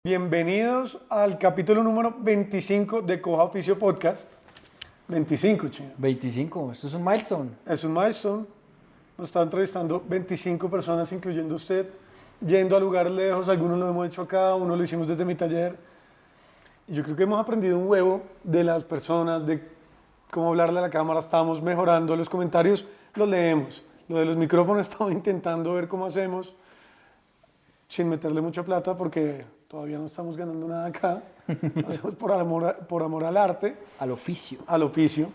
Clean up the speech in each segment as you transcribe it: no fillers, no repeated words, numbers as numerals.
Bienvenidos al capítulo número 25 de Coja Oficio Podcast. 25, chino. 25, esto es un milestone. Es un milestone. Nos está entrevistando 25 personas, incluyendo usted, yendo a lugares lejos. Algunos lo hemos hecho acá, uno lo hicimos desde mi taller. Y yo creo que hemos aprendido un huevo de las personas, de cómo hablarle a la cámara. Estamos mejorando los comentarios, los leemos. Lo de los micrófonos estamos intentando ver cómo hacemos, sin meterle mucha plata, porque todavía no estamos ganando nada acá. Hacemos por amor al arte. Al oficio. Al oficio.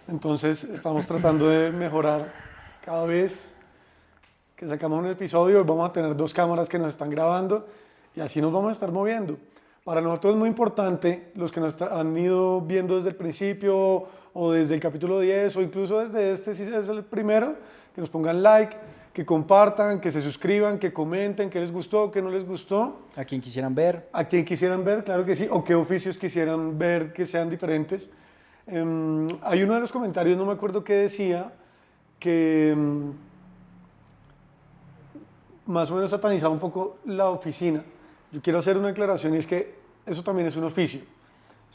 Entonces estamos tratando de mejorar cada vez que sacamos un episodio. Vamos a tener 2 cámaras que nos están grabando y así nos vamos a estar moviendo. Para nosotros es muy importante, los que nos han ido viendo desde el principio o desde el capítulo 10 o incluso desde este, si es el primero, que nos pongan like, que compartan, que se suscriban, que comenten qué les gustó, qué no les gustó. A quien quisieran ver. A quien quisieran ver, claro que sí, o qué oficios quisieran ver que sean diferentes. Hay uno de los comentarios, no me acuerdo qué decía, que más o menos satanizaba un poco la oficina. Yo quiero hacer una aclaración y es que eso también es un oficio.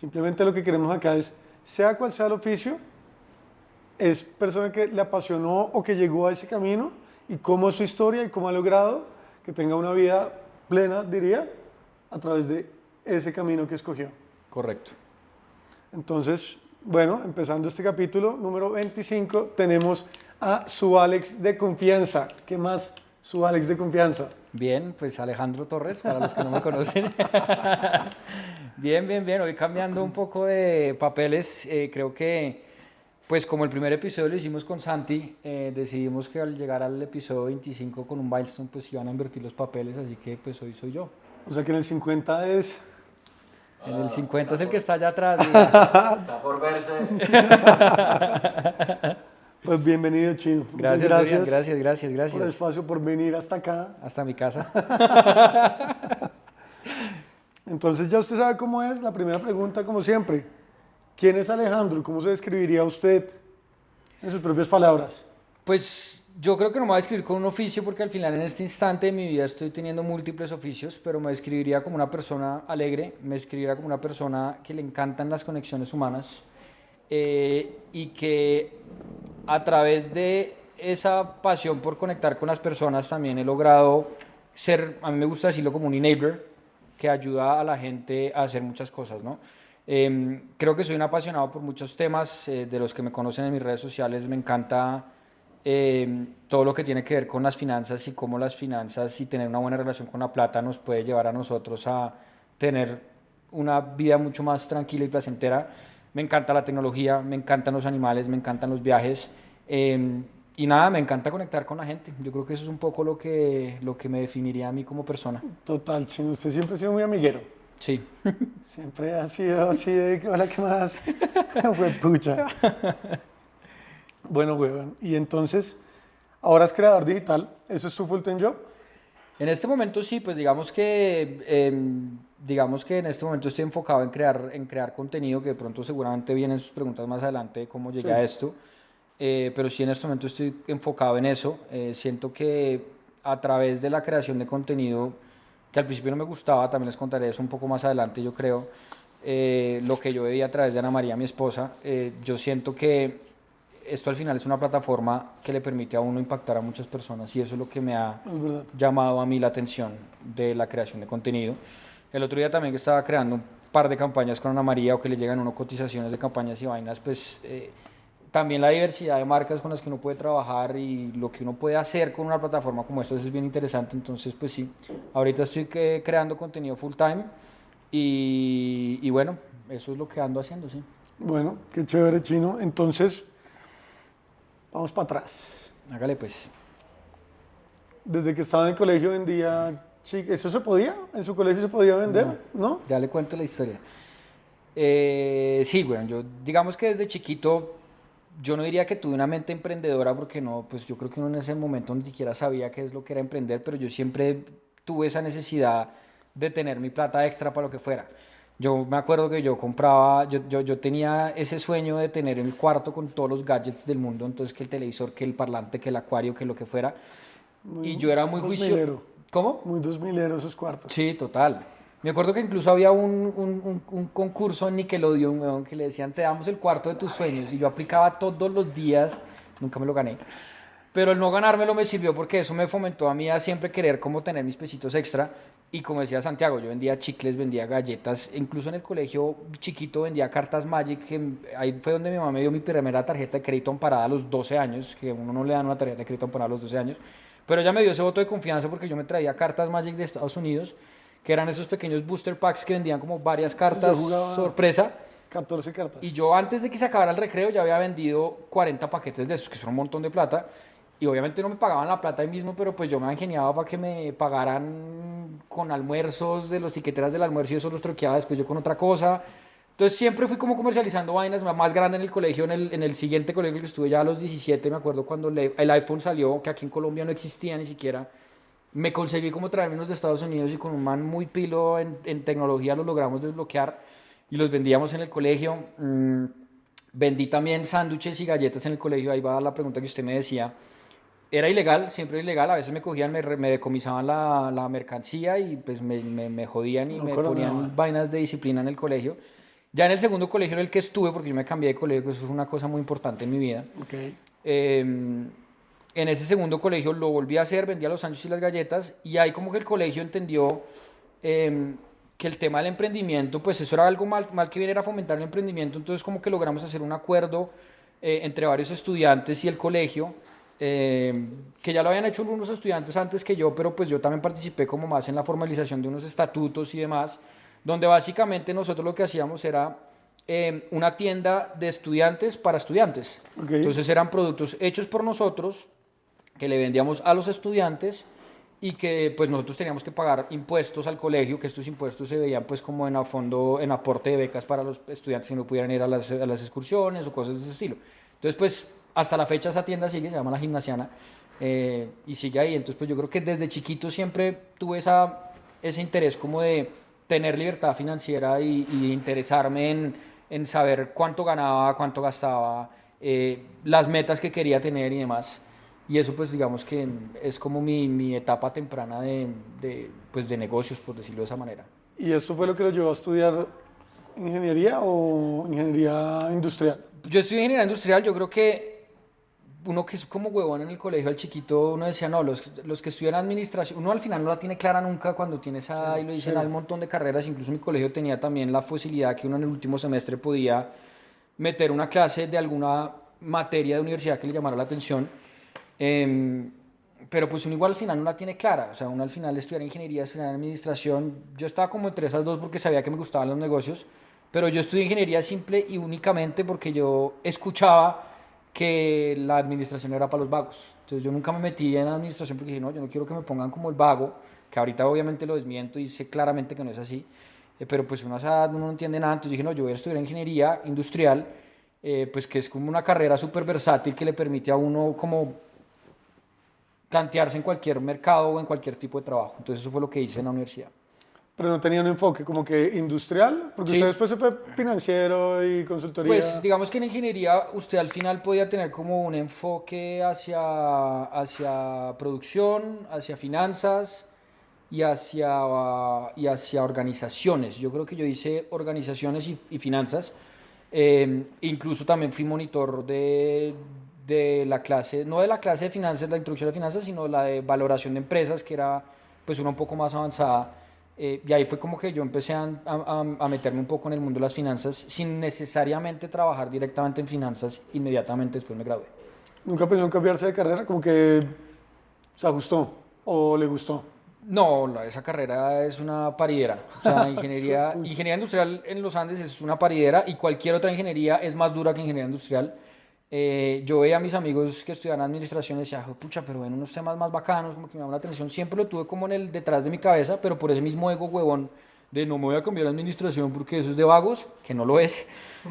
Simplemente lo que queremos acá es, sea cual sea el oficio, es persona que le apasionó o que llegó a ese camino y cómo es su historia y cómo ha logrado que tenga una vida plena, diría, a través de ese camino que escogió. Correcto. Entonces, bueno, empezando este capítulo número 25, tenemos a su Alex de confianza. ¿Qué más, su Alex de confianza? Bien, pues Alejandro Torres, para los que no me conocen. Bien. Hoy cambiando un poco de papeles, creo que, pues como el primer episodio lo hicimos con Santi, decidimos que al llegar al episodio 25 con un milestone, pues iban a invertir los papeles, así que pues hoy soy yo. O sea que en el 50 es... En el 50 es el que está allá atrás. Está por verse. Pues bienvenido, Chino. Muchas Gracias. por el espacio, por venir hasta acá. Hasta mi casa. Entonces ya usted sabe cómo es. La primera pregunta, como siempre. ¿Quién es Alejandro? ¿Cómo se describiría usted en sus propias palabras? Pues yo creo que no me voy a describir con un oficio porque al final en este instante de mi vida estoy teniendo múltiples oficios, pero me describiría como una persona alegre, me describiría como una persona que le encantan las conexiones humanas y que a través de esa pasión por conectar con las personas también he logrado ser, a mí me gusta decirlo como un enabler, que ayuda a la gente a hacer muchas cosas, ¿no? Creo que soy un apasionado por muchos temas, de los que me conocen en mis redes sociales, me encanta todo lo que tiene que ver con las finanzas y cómo las finanzas y tener una buena relación con la plata nos puede llevar a nosotros a tener una vida mucho más tranquila y placentera. Me encanta la tecnología, me encantan los animales, me encantan los viajes y nada, me encanta conectar con la gente. Yo creo que eso es un poco lo que me definiría a mí como persona. Total, Chino. Usted siempre ha sido muy amiguero. Sí. Siempre ha sido así de, hola, ¿qué más? Pucha. Bueno, weón. Y entonces, ahora es creador digital. ¿Eso es su full time job? En este momento sí, pues digamos que en este momento estoy enfocado en crear contenido, que de pronto seguramente vienen sus preguntas más adelante de cómo llegué a esto, pero sí en este momento estoy enfocado en eso. Siento que a través de la creación de contenido, que al principio no me gustaba, también les contaré eso un poco más adelante, yo creo, lo que yo veía a través de Ana María, mi esposa, yo siento que esto al final es una plataforma que le permite a uno impactar a muchas personas y eso es lo que me ha llamado a mí la atención de la creación de contenido. El otro día también que estaba creando un par de campañas con Ana María o que le llegan a uno cotizaciones de campañas y vainas, pues también la diversidad de marcas con las que uno puede trabajar y lo que uno puede hacer con una plataforma como esta, eso es bien interesante. Entonces, pues sí, ahorita estoy creando contenido full time y bueno, eso es lo que ando haciendo, sí. Bueno, qué chévere, Chino. Entonces, vamos para atrás. Hágale pues. Desde que estaba en el colegio vendía... ¿Eso se podía? ¿En su colegio se podía vender? ¿No? Ya le cuento la historia. Sí, bueno, yo digamos que desde chiquito, yo no diría que tuve una mente emprendedora porque no, pues yo creo que uno en ese momento ni siquiera sabía qué es lo que era emprender, pero yo siempre tuve esa necesidad de tener mi plata extra para lo que fuera. Yo me acuerdo que yo compraba, yo tenía ese sueño de tener el cuarto con todos los gadgets del mundo, entonces que el televisor, que el parlante, que el acuario, que lo que fuera. Y yo era muy juicioso. ¿Cómo? Muy 2000ero esos cuartos. Sí, total. Me acuerdo que incluso había un concurso en Nickelodeon, weón, que le decían, te damos el cuarto de tus sueños. Y yo aplicaba todos los días, nunca me lo gané. Pero el no ganármelo me sirvió porque eso me fomentó a mí a siempre querer como tener mis pesitos extra. Y como decía Santiago, yo vendía chicles, vendía galletas, incluso en el colegio chiquito vendía cartas Magic, que ahí fue donde mi mamá me dio mi primera tarjeta de crédito amparada a los 12 años, que uno no le dan una tarjeta de crédito amparada a los 12 años. Pero ella me dio ese voto de confianza porque yo me traía cartas Magic de Estados Unidos, que eran esos pequeños booster packs que vendían como varias cartas Yo jugaba sorpresa. 14 cartas. Y yo antes de que se acabara el recreo ya había vendido 40 paquetes de esos, que son un montón de plata. Y obviamente no me pagaban la plata ahí mismo, pero pues yo me ingeniaba para que me pagaran con almuerzos de los tiqueteras del almuerzo y eso los troqueaba después yo con otra cosa. Entonces siempre fui como comercializando vainas más grande en el colegio, en el siguiente colegio que estuve ya a los 17, me acuerdo cuando el iPhone salió, que aquí en Colombia no existía ni siquiera. Me conseguí como traerme unos de Estados Unidos y con un man muy pilo en tecnología los logramos desbloquear y los vendíamos en el colegio. Vendí también sándwiches y galletas en el colegio, ahí va la pregunta que usted me decía. Era ilegal, siempre ilegal, a veces me cogían, me decomisaban la mercancía y pues me jodían y No, me Colombia, ponían man. vainas de disciplina en el colegio. Ya en el segundo colegio en el que estuve, porque yo me cambié de colegio, que eso fue una cosa muy importante en mi vida. Ok. En ese segundo colegio lo volví a hacer, vendía los sándwiches y las galletas y ahí como que el colegio entendió que el tema del emprendimiento, pues eso era algo mal que bien era fomentar el emprendimiento, entonces como que logramos hacer un acuerdo entre varios estudiantes y el colegio, que ya lo habían hecho unos estudiantes antes que yo, pero pues yo también participé como más en la formalización de unos estatutos y demás, donde básicamente nosotros lo que hacíamos era una tienda de estudiantes para estudiantes. Ok. Entonces eran productos hechos por nosotros que le vendíamos a los estudiantes y que pues nosotros teníamos que pagar impuestos al colegio, que estos impuestos se veían pues como en fondo, en aporte de becas para los estudiantes que no pudieran ir a las excursiones o cosas de ese estilo. Entonces pues hasta la fecha esa tienda sigue, se llama La Gimnasiana, y sigue ahí. Entonces pues yo creo que desde chiquito siempre tuve ese interés como de tener libertad financiera y interesarme en saber cuánto ganaba, cuánto gastaba, las metas que quería tener y demás. Y eso pues digamos que es como mi etapa temprana pues, de negocios, por decirlo de esa manera. ¿Y esto fue lo que lo llevó a estudiar ingeniería o ingeniería industrial? Yo estudié ingeniería industrial, yo creo que uno que es como huevón en el colegio, al chiquito, uno decía, no, los que estudian administración, uno al final no la tiene clara nunca cuando tiene esa, y lo dicen, sí. hay un montón de carreras, incluso mi colegio tenía también la facilidad que uno en el último semestre podía meter una clase de alguna materia de universidad que le llamara la atención, pero pues uno igual al final no la tiene clara, o sea, uno al final estudiar ingeniería, estudiar administración, yo estaba como entre esas dos porque sabía que me gustaban los negocios, pero yo estudié ingeniería simple y únicamente porque yo escuchaba que la administración era para los vagos. Entonces yo nunca me metí en administración porque dije, no, yo no quiero que me pongan como el vago, que ahorita obviamente lo desmiento y sé claramente que no es así, pero pues uno a esa edad uno no entiende nada, entonces dije, no, yo voy a estudiar ingeniería industrial, pues que es como una carrera súper versátil que le permite a uno como tantearse en cualquier mercado o en cualquier tipo de trabajo. Entonces eso fue lo que hice en la universidad. Pero no tenía un enfoque como que industrial, porque Sí. usted después se fue financiero y consultoría. Pues digamos que en ingeniería usted al final podía tener como un enfoque hacia producción, hacia finanzas y hacia organizaciones. Yo creo que yo hice organizaciones y finanzas. Incluso también fui monitor de la clase, no de la clase de finanzas, la introducción a finanzas, sino la de valoración de empresas, que era pues una un poco más avanzada. Y ahí fue como que yo empecé a meterme un poco en el mundo de las finanzas sin necesariamente trabajar directamente en finanzas inmediatamente después me gradué. ¿Nunca pensó en cambiarse de carrera? Como que se ajustó o le gustó. No, esa carrera es una paridera. O sea, ingeniería industrial en los Andes es una paridera y cualquier otra ingeniería es más dura que ingeniería industrial. Yo veía a mis amigos que estudiaban administración y decía, pucha, pero ven unos temas más bacanos, como que me llaman la atención. Siempre lo tuve como detrás de mi cabeza, pero por ese mismo ego huevón de no me voy a cambiar a administración porque eso es de vagos, que no lo es,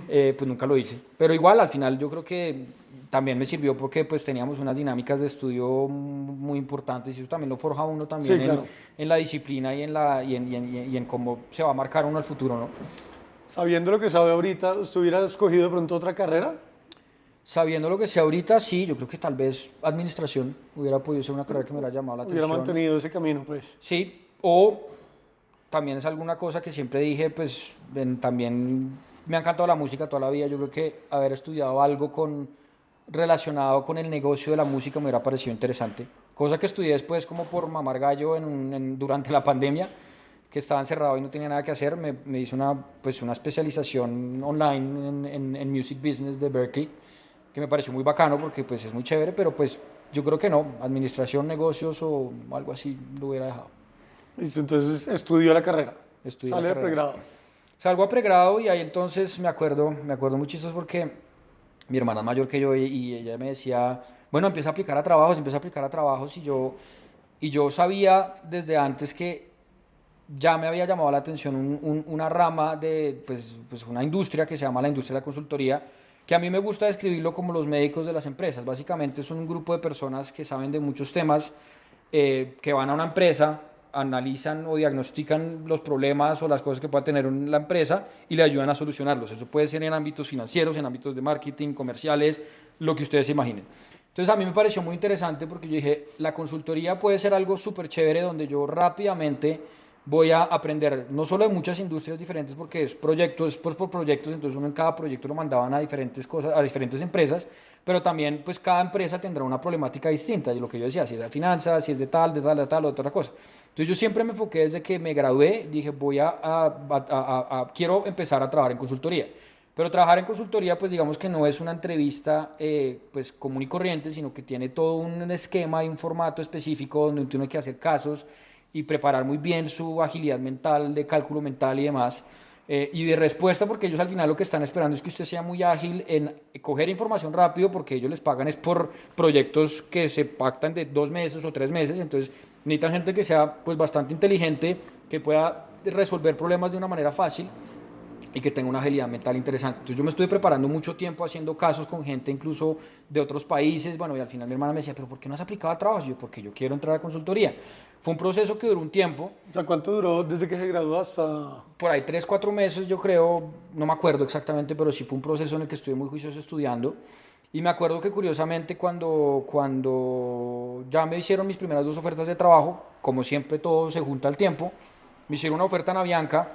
pues nunca lo hice. Pero igual, al final yo creo que también me sirvió porque pues teníamos unas dinámicas de estudio muy importantes y eso también lo forja uno también Sí, claro. en la disciplina y en cómo se va a marcar uno al futuro, ¿no? Sabiendo lo que sabe ahorita, ¿usted hubiera escogido de pronto otra carrera? Sabiendo lo que sé ahorita, sí, yo creo que tal vez administración hubiera podido ser una carrera que me hubiera llamado la Hubiera atención. mantenido ese camino, pues. Sí, o también es alguna cosa que siempre dije, pues también me ha encantado la música toda la vida. Yo creo que haber estudiado algo relacionado con el negocio de la música me hubiera parecido interesante. Cosa que estudié después como por mamar gallo durante la pandemia, que estaba encerrado y no tenía nada que hacer. Me hice una especialización online en Music Business de Berkeley, que me pareció muy bacano porque pues es muy chévere, pero pues yo creo que no, administración, negocios o algo así lo hubiera dejado. Listo, entonces estudió la carrera. Estudié Sale la de carrera. pregrado. Salgo a pregrado y ahí entonces me acuerdo muy chistoso porque mi hermana es mayor que yo y ella me decía, bueno, empieza a aplicar a trabajos y yo sabía desde antes que ya me había llamado la atención una rama de pues una industria que se llama la industria de la consultoría, que a mí me gusta describirlo como los médicos de las empresas. Básicamente son un grupo de personas que saben de muchos temas, que van a una empresa, analizan o diagnostican los problemas o las cosas que pueda tener la empresa y le ayudan a solucionarlos. Eso puede ser en ámbitos financieros, en ámbitos de marketing, comerciales, lo que ustedes se imaginen. Entonces a mí me pareció muy interesante porque yo dije, la consultoría puede ser algo súper chévere donde yo rápidamente voy a aprender no solo de muchas industrias diferentes porque es proyectos, es por proyectos, entonces uno en cada proyecto lo mandaban a diferentes cosas, a diferentes empresas, pero también pues cada empresa tendrá una problemática distinta, y lo que yo decía, si es de finanzas, si es de tal, otra cosa. Entonces yo siempre me enfoqué desde que me gradué, dije quiero empezar a trabajar en consultoría. Pero trabajar en consultoría, pues digamos que no es una entrevista pues común y corriente, sino que tiene todo un esquema y un formato específico donde uno tiene que hacer casos y preparar muy bien su agilidad mental, de cálculo mental y demás, y de respuesta, porque ellos al final lo que están esperando es que usted sea muy ágil en coger información rápido, porque ellos les pagan es por proyectos que se pactan de 2 meses o 3 meses, entonces necesitan gente que sea pues bastante inteligente, que pueda resolver problemas de una manera fácil y que tenga una agilidad mental interesante. Entonces yo me estuve preparando mucho tiempo haciendo casos con gente incluso de otros países, bueno, y al final mi hermana me decía, pero ¿por qué no has aplicado a trabajo? Y yo, porque yo quiero entrar a consultoría. Fue un proceso que duró un tiempo. O sea, ¿cuánto duró desde que se graduó hasta...? Por ahí 3, 4 meses yo creo, no me acuerdo exactamente, pero sí fue un proceso en el que estuve muy juicioso estudiando. Y me acuerdo que curiosamente cuando ya me hicieron mis primeras 2 ofertas de trabajo, como siempre todo se junta al tiempo, me hicieron una oferta en Avianca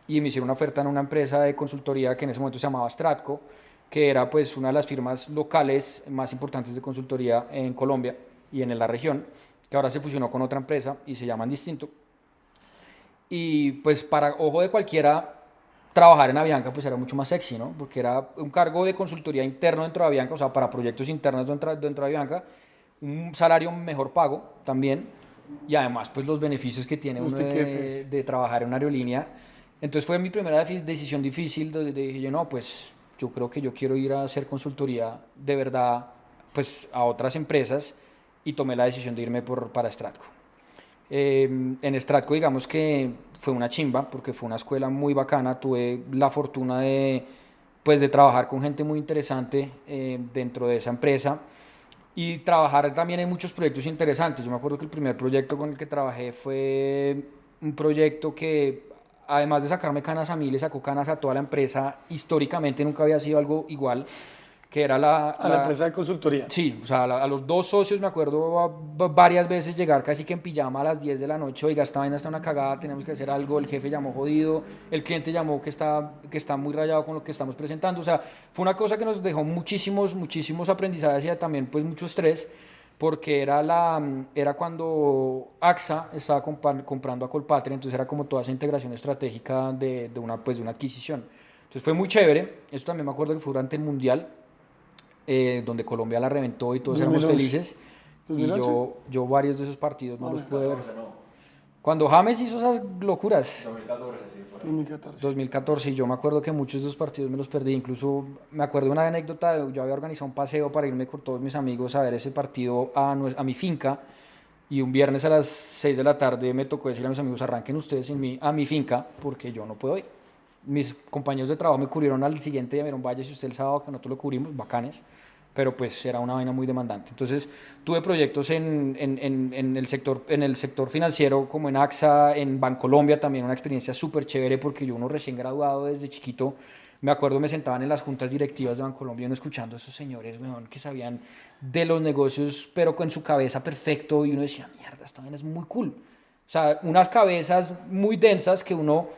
y me hicieron una oferta en una empresa de consultoría que en ese momento se llamaba Stratco, que era pues una de las firmas locales más importantes de consultoría en Colombia y en la región, que ahora se fusionó con otra empresa y se llaman distinto. Y pues para ojo de cualquiera, trabajar en Avianca pues era mucho más sexy, ¿no? Porque era un cargo de consultoría interno dentro de Avianca, o sea, para proyectos internos dentro de Avianca, un salario mejor pago también, y además pues los beneficios que tiene uno de trabajar en una aerolínea. Entonces fue mi primera decisión difícil, donde dije yo, no, pues yo creo que yo quiero ir a hacer consultoría de verdad pues a otras empresas, y tomé la decisión de irme para Stratco. En Stratco digamos que fue una chimba porque fue una escuela muy bacana, tuve la fortuna pues, de trabajar con gente muy interesante dentro de esa empresa y trabajar también en muchos proyectos interesantes. Yo me acuerdo que el primer proyecto con el que trabajé fue un proyecto que, además de sacarme canas a mí, le sacó canas a toda la empresa. Históricamente nunca había sido algo igual, que era la empresa de consultoría. Sí, o sea, a los 2 socios me acuerdo varias veces llegar casi que en pijama a las 10 de la noche, oiga, esta vaina está una cagada, tenemos que hacer algo, el jefe llamó jodido, el cliente llamó que está muy rayado con lo que estamos presentando. O sea, fue una cosa que nos dejó muchísimos aprendizajes y también pues mucho estrés, porque era cuando AXA estaba comprando a Colpatria, entonces era como toda esa integración estratégica de una adquisición. Entonces fue muy chévere. Esto también me acuerdo que fue durante el Mundial, donde Colombia la reventó y todos 2011. éramos felices. 2011. Y yo varios de esos partidos no los pude ver. 2014, no. Cuando James hizo esas locuras, 2014, sí, por ahí. 2014. 2014, y yo me acuerdo que muchos de esos partidos me los perdí. Incluso me acuerdo de una anécdota, yo había organizado un paseo para irme con todos mis amigos a ver ese partido a mi finca, y un viernes a las 6 de la tarde me tocó decirle a mis amigos, arranquen ustedes sin mí a mi finca porque yo no puedo ir. Mis compañeros de trabajo me cubrieron al siguiente día, me dijeron, vaya si usted el sábado, que nosotros lo cubrimos, bacanes, pero pues era una vaina muy demandante. Entonces tuve proyectos en el sector financiero, como en AXA, en Bancolombia también, una experiencia súper chévere, porque yo, uno recién graduado desde chiquito, me acuerdo me sentaban en las juntas directivas de Bancolombia, uno escuchando a esos señores, weón, que sabían de los negocios, pero con su cabeza perfecto, y uno decía, mierda, esta vaina es muy cool. O sea, unas cabezas muy densas que uno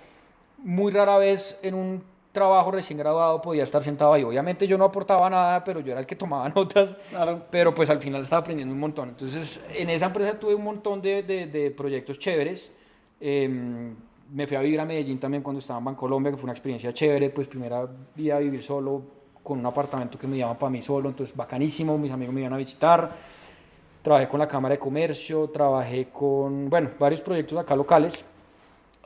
muy rara vez en un trabajo recién graduado podía estar sentado ahí. Obviamente yo no aportaba nada, pero yo era el que tomaba notas, Claro. pero pues al final estaba aprendiendo un montón. Entonces, en esa empresa tuve un montón de proyectos chéveres. Me fui a vivir a Medellín también cuando estaba en Bancolombia, que fue una experiencia chévere, pues primera vida a vivir solo, con un apartamento que me llama para mí solo, entonces bacanísimo, mis amigos me iban a visitar. Trabajé con la Cámara de Comercio, trabajé con, bueno, varios proyectos acá locales.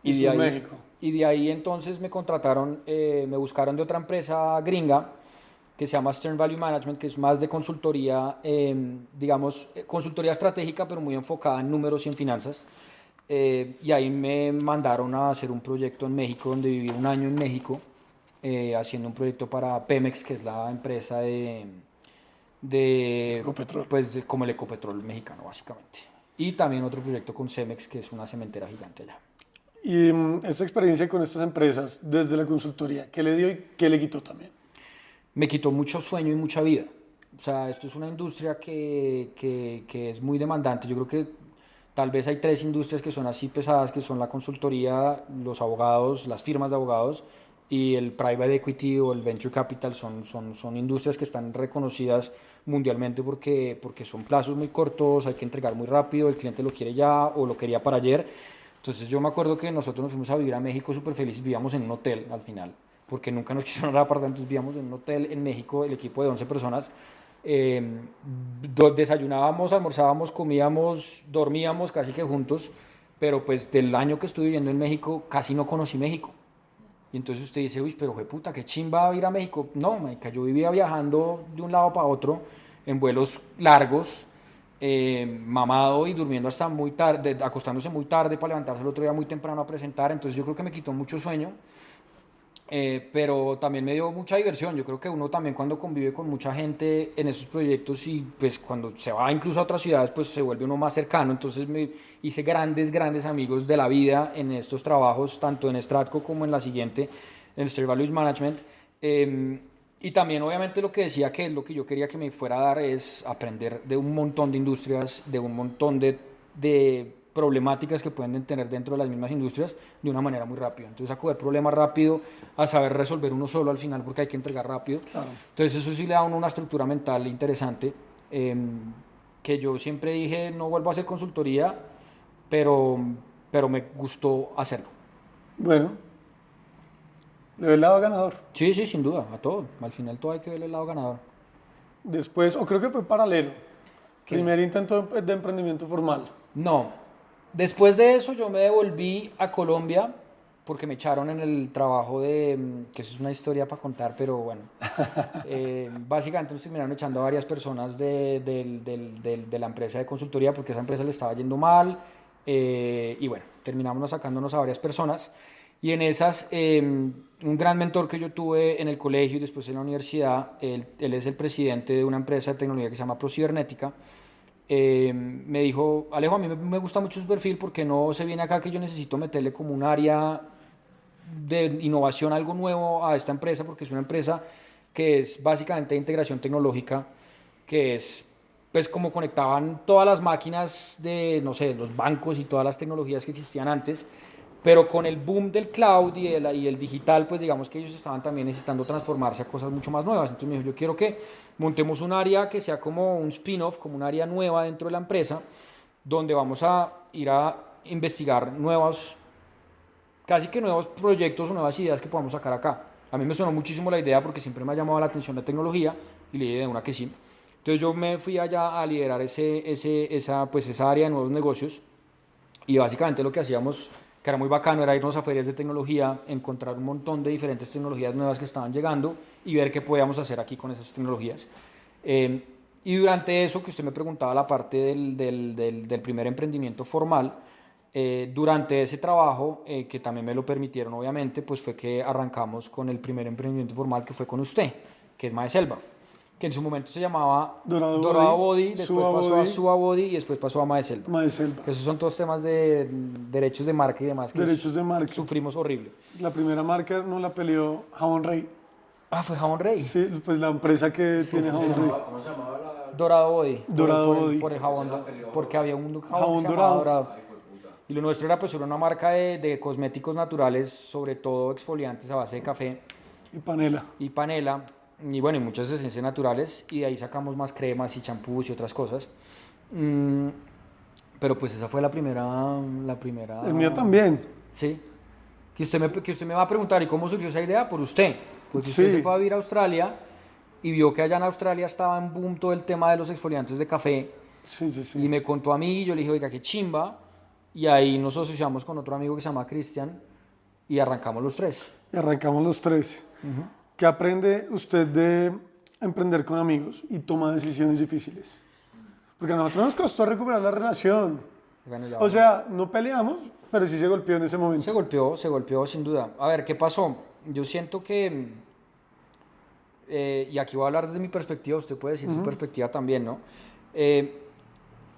Y de ahí, México. y de ahí entonces me contrataron, me buscaron de otra empresa gringa que se llama Stern Value Management, que es más de consultoría, digamos, consultoría estratégica, pero muy enfocada en números y en finanzas. Y ahí me mandaron a hacer un proyecto en México, donde viví un año en México, haciendo un proyecto para Pemex, que es la empresa Ecopetrol. pues, como el Ecopetrol mexicano, básicamente. Y también otro proyecto con Cemex, que es una cementera gigante allá. Y esta experiencia con estas empresas desde la consultoría, ¿qué le dio y qué le quitó también? Me quitó mucho sueño y mucha vida. O sea, esto es una industria que es muy demandante. Yo creo que tal vez hay tres industrias que son así pesadas, que son la consultoría, los abogados, las firmas de abogados y el private equity o el venture capital. Son industrias que están reconocidas mundialmente porque son plazos muy cortos, hay que entregar muy rápido, el cliente lo quiere ya o lo quería para ayer. Entonces yo me acuerdo que nosotros nos fuimos a vivir a México súper felices, vivíamos en un hotel al final, porque nunca nos quisieron dar apartamentos, vivíamos en un hotel en México, el equipo de 11 personas. eh, Desayunábamos, almorzábamos, comíamos, dormíamos casi que juntos, pero pues del año que estuve viviendo en México casi no conocí México. Y entonces usted dice, uy, pero puta, qué chimba ir a México. No, marica, yo vivía viajando de un lado para otro en vuelos largos, mamado y durmiendo hasta muy tarde, acostándose muy tarde para levantarse el otro día muy temprano a presentar. Entonces yo creo que me quitó mucho sueño. Pero también me dio mucha diversión. Yo creo que uno también cuando convive con mucha gente en esos proyectos y pues cuando se va incluso a otras ciudades, pues se vuelve uno más cercano. Entonces me hice grandes amigos de la vida en estos trabajos, tanto en Stratco como en la siguiente, en Stern Values Management. Y también obviamente lo que decía que lo que yo quería que me fuera a dar es aprender de un montón de industrias, de un montón de problemáticas que pueden tener dentro de las mismas industrias de una manera muy rápida. Entonces, a coger problemas rápido, a saber resolver uno solo al final porque hay que entregar rápido. Claro. Entonces, eso sí le da a uno una estructura mental interesante, que yo siempre dije, no vuelvo a hacer consultoría, pero me gustó hacerlo. Bueno, le doy el lado ganador. Sí, sí, sin duda, a todo. Al final todo hay que ver el lado ganador. Después, o creo que fue paralelo, ¿Qué? primer intento de emprendimiento formal. No. Después de eso yo me devolví a Colombia porque me echaron en el trabajo que eso es una historia para contar, pero bueno. Básicamente nos terminaron echando a varias personas de la empresa de consultoría porque esa empresa le estaba yendo mal. Y bueno, terminamos sacándonos a varias personas. Y en esas, un gran mentor que yo tuve en el colegio y después en la universidad, él es el presidente de una empresa de tecnología que se llama ProCibernética. Me dijo, Alejo, a mí me gusta mucho su perfil porque no se viene acá que yo necesito meterle como un área de innovación, algo nuevo a esta empresa, porque es una empresa que es básicamente de integración tecnológica, que es pues como conectaban todas las máquinas de, no sé, los bancos y todas las tecnologías que existían antes, pero con el boom del cloud y el digital, pues digamos que ellos estaban también necesitando transformarse a cosas mucho más nuevas. Entonces me dijo, yo quiero que montemos un área que sea como un spin-off, como un área nueva dentro de la empresa, donde vamos a ir a investigar casi que nuevos proyectos o nuevas ideas que podamos sacar acá. A mí me sonó muchísimo la idea porque siempre me ha llamado la atención la tecnología y le dije de una que sí. Entonces yo me fui allá a liderar esa área de nuevos negocios y básicamente lo que hacíamos, que era muy bacano, era irnos a ferias de tecnología, encontrar un montón de diferentes tecnologías nuevas que estaban llegando y ver qué podíamos hacer aquí con esas tecnologías. Y durante eso, que usted me preguntaba la parte del primer emprendimiento formal, durante ese trabajo, que también me lo permitieron obviamente, pues fue que arrancamos con el primer emprendimiento formal que fue con usted, que es Maeselva, que en su momento se llamaba Dorado Body, después pasó a Suba Body y después pasó a Maeselva. Maeselva. Que esos son todos temas de derechos de marca y demás que Derechos de marca. sufrimos horrible. La primera marca no la peleó Jabón Rey. Ah, fue Jabón Rey. Sí, pues la empresa que tiene Jabón Rey. ¿Cómo se llamaba la...? Dorado Body. Dorado Body. Por el jabón, porque había un jabón Jabón que se llamaba dorado. Dorado. Y lo nuestro era pues una marca de cosméticos naturales, sobre todo exfoliantes a base de café Y panela. y bueno, y muchas esencias naturales, y de ahí sacamos más cremas y champús y otras cosas. Mm, pero pues esa fue la primera... El mío también. Sí. Que usted me va a preguntar, ¿y cómo surgió esa idea? Por usted. Porque usted Sí. se fue a vivir a Australia y vio que allá en Australia estaba en boom todo el tema de los exfoliantes de café. Sí, sí, sí. Y me contó a mí y yo le dije, oiga, qué chimba. Y ahí nos asociamos con otro amigo que se llama Cristian y arrancamos los tres. Y arrancamos los tres. ¿Qué aprende usted de emprender con amigos y toma decisiones difíciles? Porque a nosotros nos costó recuperar la relación. Bueno, ya O sea, no peleamos, pero sí se golpeó en ese momento. se golpeó sin duda. A ver, ¿qué pasó? Yo siento que, y aquí voy a hablar desde mi perspectiva, usted puede decir su perspectiva también, ¿no?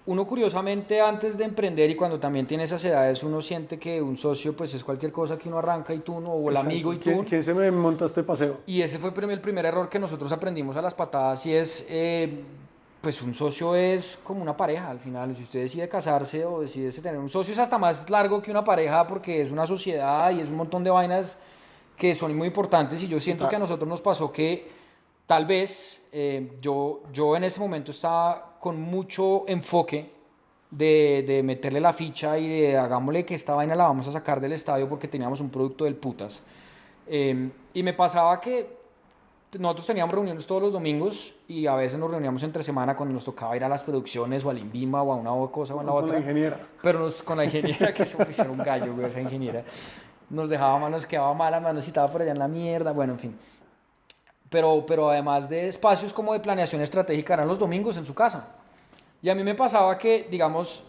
Uno curiosamente antes de emprender y cuando también tiene esas edades, uno siente que un socio pues es cualquier cosa que uno arranca y tú no, o el Exacto. amigo y tú. ¿Quién se me monta este paseo? Y ese fue el primer error que nosotros aprendimos a las patadas y es, pues un socio es como una pareja al final. Si usted decide casarse o decide tener un socio es hasta más largo que una pareja porque es una sociedad y es un montón de vainas que son muy importantes y yo siento que a nosotros nos pasó que tal vez yo en ese momento estaba con mucho enfoque de meterle la ficha y de hagámosle que esta vaina la vamos a sacar del estadio porque teníamos un producto del putas. Y me pasaba que nosotros teníamos reuniones todos los domingos y a veces nos reuníamos entre semana cuando nos tocaba ir a las producciones o al Inbima o a una cosa o a la Con otra. la ingeniera. Pero con la ingeniera, que eso era un gallo, güey, esa ingeniera. Nos dejaba mal, nos quedaba mala, nos necesitaba por allá en la mierda, bueno, en fin. Pero además de espacios como de planeación estratégica, eran los domingos en su casa. Y a mí me pasaba que, digamos,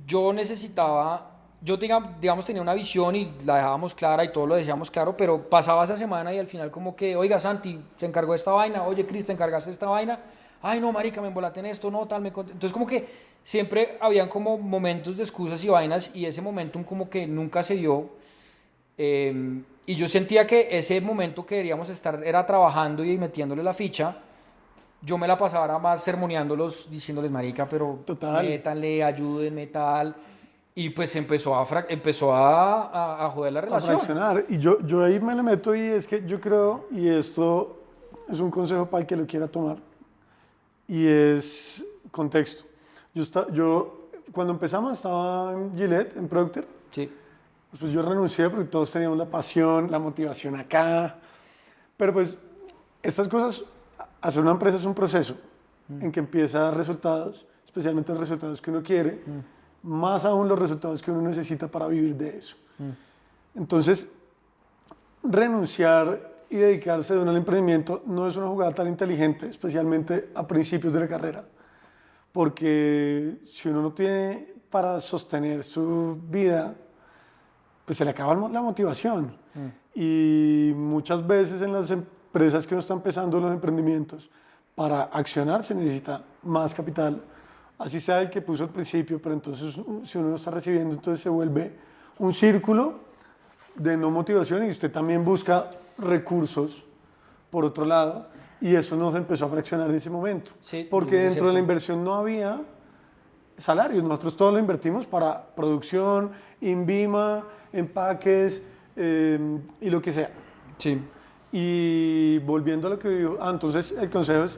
yo necesitaba, digamos, tenía una visión y la dejábamos clara y todo lo decíamos claro, pero pasaba esa semana y al final como que, oiga, Santi, se encargó de esta vaina, oye, Cris, te encargaste de esta vaina, ay, no, marica, me embolaté en esto, no, tal, entonces como que siempre habían como momentos de excusas y vainas y ese momentum como que nunca se dio. Y yo sentía que ese momento que deberíamos estar era trabajando y metiéndole la ficha. Yo me la pasaba más sermoneándolos, diciéndoles, marica, pero Total. métanle, ayúdenme, tal. Y pues empezó a joder la A relación. fraccionar. Y yo ahí me le meto y es que yo creo, y esto es un consejo para el que lo quiera tomar, y es contexto. Yo cuando empezamos estaba en Gillette, en Procter. Sí. Pues yo renuncié porque todos teníamos la pasión, la motivación acá. Pero pues estas cosas, hacer una empresa es un proceso en que empieza a dar resultados, especialmente los resultados que uno quiere, más aún los resultados que uno necesita para vivir de eso. Entonces, renunciar y dedicarse de uno al emprendimiento no es una jugada tan inteligente, especialmente a principios de la carrera. Porque si uno no tiene para sostener su vida, pues se le acaba la motivación. Y muchas veces en las empresas que uno está empezando, los emprendimientos, para accionar se necesita más capital, así sea el que puso al principio, pero entonces si uno no está recibiendo, entonces se vuelve un círculo de no motivación y usted también busca recursos por otro lado y eso nos empezó a fraccionar en ese momento. Sí, porque es dentro de la cierto. inversión no había salarios, nosotros todo lo invertimos para producción, Inbima, empaques y lo que sea. Sí. Y volviendo a lo que digo, entonces el consejo es,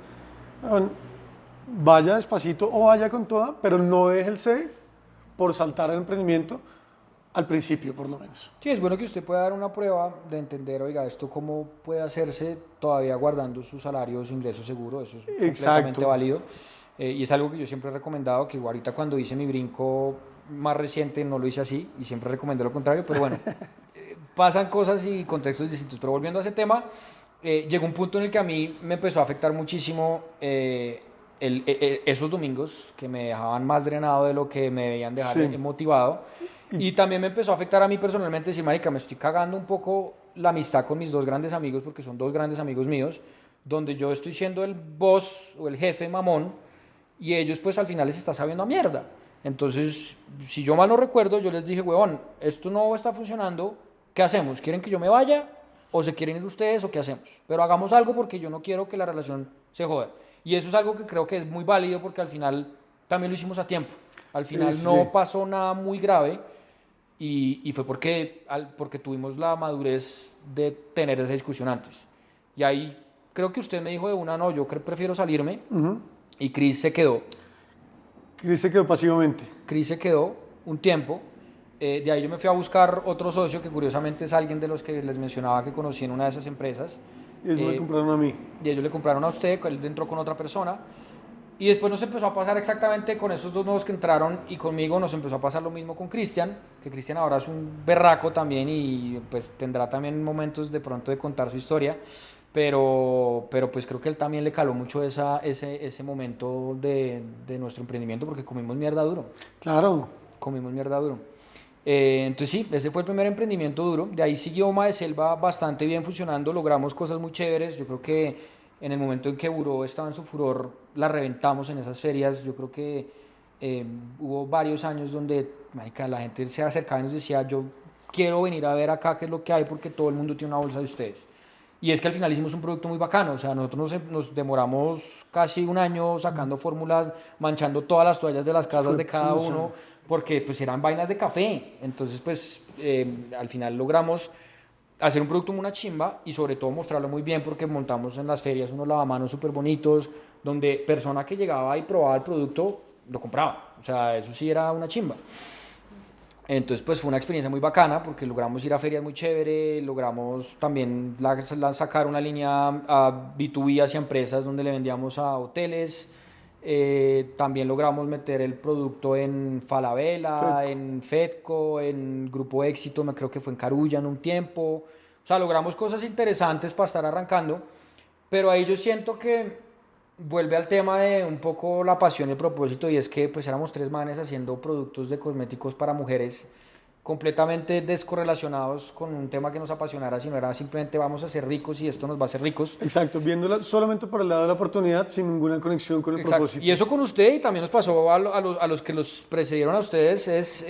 vaya despacito o vaya con toda, pero no deje el safe por saltar al emprendimiento al principio, por lo menos. Sí, es bueno que usted pueda dar una prueba de entender, oiga, esto cómo puede hacerse todavía guardando su salario, su ingreso seguro, eso es completamente válido. Y es algo que yo siempre he recomendado, que ahorita cuando hice mi brinco más reciente no lo hice así y siempre recomendé lo contrario, pero bueno, pasan cosas y contextos distintos. Pero volviendo a ese tema, llegó un punto en el que a mí me empezó a afectar muchísimo esos domingos que me dejaban más drenado de lo que me debían dejar motivado. Y también me empezó a afectar a mí personalmente, decir, marica, me estoy cagando un poco la amistad con mis dos grandes amigos, porque son dos grandes amigos míos, donde yo estoy siendo el boss o el jefe mamón, y ellos pues al final les está sabiendo a mierda. Entonces, si yo mal no recuerdo, yo les dije, huevón, esto no está funcionando, ¿qué hacemos? ¿Quieren que yo me vaya? ¿O se quieren ir ustedes? ¿O qué hacemos? Pero hagamos algo porque yo no quiero que la relación se joda. Y eso es algo que creo que es muy válido porque al final también lo hicimos a tiempo. Al final no pasó nada muy grave. y fue porque tuvimos la madurez de tener esa discusión antes. Y ahí creo que usted me dijo de una, no, yo prefiero salirme, y Chris se quedó. Chris se quedó pasivamente. Chris se quedó un tiempo. De ahí yo me fui a buscar otro socio que curiosamente es alguien de los que les mencionaba que conocí en una de esas empresas. Y ellos me compraron a mí. Y ellos le compraron a usted, él entró con otra persona. Y después nos empezó a pasar exactamente con esos dos nuevos que entraron y conmigo nos empezó a pasar lo mismo con Cristian, que Cristian ahora es un berraco también y pues tendrá también momentos de pronto de contar su historia, pero pues creo que él también le caló mucho ese momento de nuestro emprendimiento porque comimos mierda duro. Claro. Comimos mierda duro. Entonces sí, ese fue el primer emprendimiento duro. De ahí siguió Oma de Selva bastante bien funcionando, logramos cosas muy chéveres. Yo creo que en el momento en que Buró estaba en su furor, la reventamos en esas ferias. Yo creo que hubo varios años donde, marica, la gente se acercaba y nos decía, yo quiero venir a ver acá qué es lo que hay porque todo el mundo tiene una bolsa de ustedes. Y es que al final hicimos un producto muy bacano, o sea, nosotros nos demoramos casi un año sacando fórmulas, manchando todas las toallas de las casas de cada uno, porque pues eran vainas de café. Entonces pues al final logramos hacer un producto muy una chimba y sobre todo mostrarlo muy bien porque montamos en las ferias unos lavamanos súper bonitos, donde persona que llegaba y probaba el producto lo compraba, o sea, eso sí era una chimba. Entonces, pues fue una experiencia muy bacana porque logramos ir a ferias muy chévere, logramos también sacar una línea a B2B hacia empresas donde le vendíamos a hoteles. También logramos meter el producto en Falabella, en Fedco, en Grupo Éxito, me creo que fue en Carulla en un tiempo. O sea, logramos cosas interesantes para estar arrancando, pero ahí yo siento que vuelve al tema de un poco la pasión y el propósito, y es que pues éramos tres manes haciendo productos de cosméticos para mujeres completamente descorrelacionados con un tema que nos apasionara, sino era simplemente vamos a ser ricos y esto nos va a hacer ricos. Exacto, viéndola solamente por el lado de la oportunidad, sin ninguna conexión con el propósito. Y eso con usted, y también nos pasó a los que los precedieron a ustedes,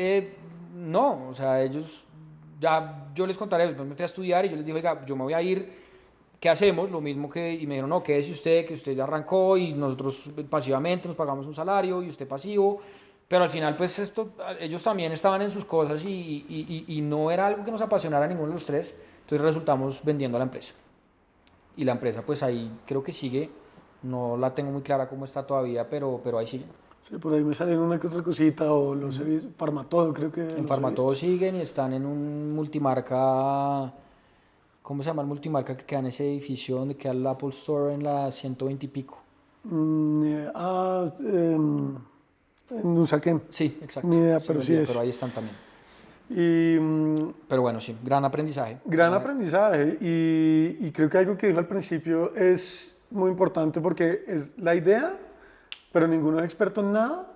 no, o sea, ellos, ya yo les contaré, después me fui a estudiar y yo les dije, oiga, yo me voy a ir. ¿Qué hacemos? Lo mismo y me dijeron, no, quédese usted, que usted ya arrancó y nosotros pasivamente nos pagamos un salario y usted pasivo, pero al final pues ellos también estaban en sus cosas y no era algo que nos apasionara a ninguno de los tres, entonces resultamos vendiendo a la empresa. Y la empresa pues ahí creo que sigue, no la tengo muy clara cómo está todavía, pero ahí sigue. Sí, por ahí me salen una que otra cosita, o los he visto, Farmatodo creo que En Farmatodo siguen y están en un multimarca. ¿Cómo se llama el multimarca que queda en ese edificio donde queda el Apple Store en la 120 y pico? En Usaquén. Sí, exacto. Ni idea, Se pero me sí olvida, es. pero ahí están también. Y Pero bueno, sí, gran aprendizaje. gran aprendizaje. Y creo que algo que dijo al principio es muy importante porque es la idea, pero ninguno es experto en nada.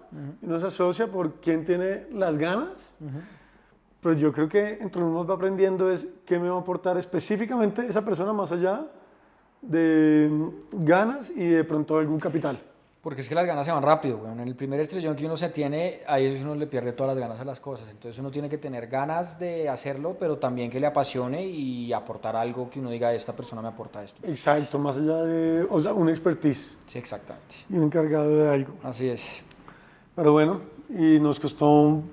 Y uno se asocia por quién tiene las ganas. Pero yo creo que entre uno va aprendiendo es qué me va a aportar específicamente esa persona más allá de ganas y de pronto algún capital. Porque es que las ganas se van rápido, weón. En el primer estrellón que uno se tiene, ahí es uno le pierde todas las ganas a las cosas. Entonces uno tiene que tener ganas de hacerlo, pero también que le apasione y aportar algo que uno diga, esta persona me aporta esto. Exacto, más allá de, o sea, una expertise Sí, exactamente. y un encargado de algo. Así es. Pero bueno, y nos costó,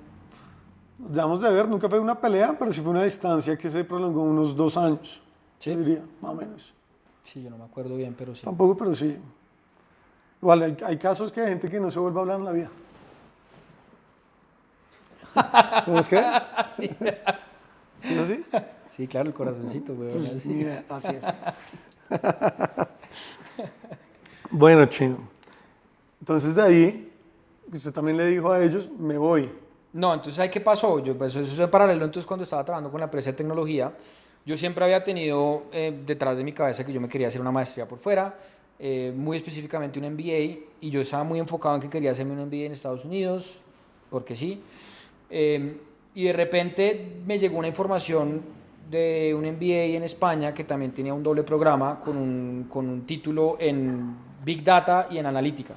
damos de ver, nunca fue una pelea, pero sí fue una distancia que se prolongó unos 2 años, ¿Sí? yo diría, más o menos. Sí, yo no me acuerdo bien, pero sí. Tampoco, pero sí. Igual, hay casos que hay gente que no se vuelve a hablar en la vida. ¿Cómo es que es? Sí. ¿Sí es así? Sí, claro, el corazoncito, weón. Pues, así. mira, así es. Bueno, Chino. Entonces de ahí, usted también le dijo a ellos, me voy. No, entonces ¿ahí qué pasó? Yo, pues eso es en paralelo, entonces cuando estaba trabajando con la empresa de tecnología, yo siempre había tenido detrás de mi cabeza que yo me quería hacer una maestría por fuera, muy específicamente un MBA, y yo estaba muy enfocado en que quería hacerme un MBA en Estados Unidos, porque sí, y de repente me llegó una información de un MBA en España que también tenía un doble programa con un título en Big Data y en Analítica.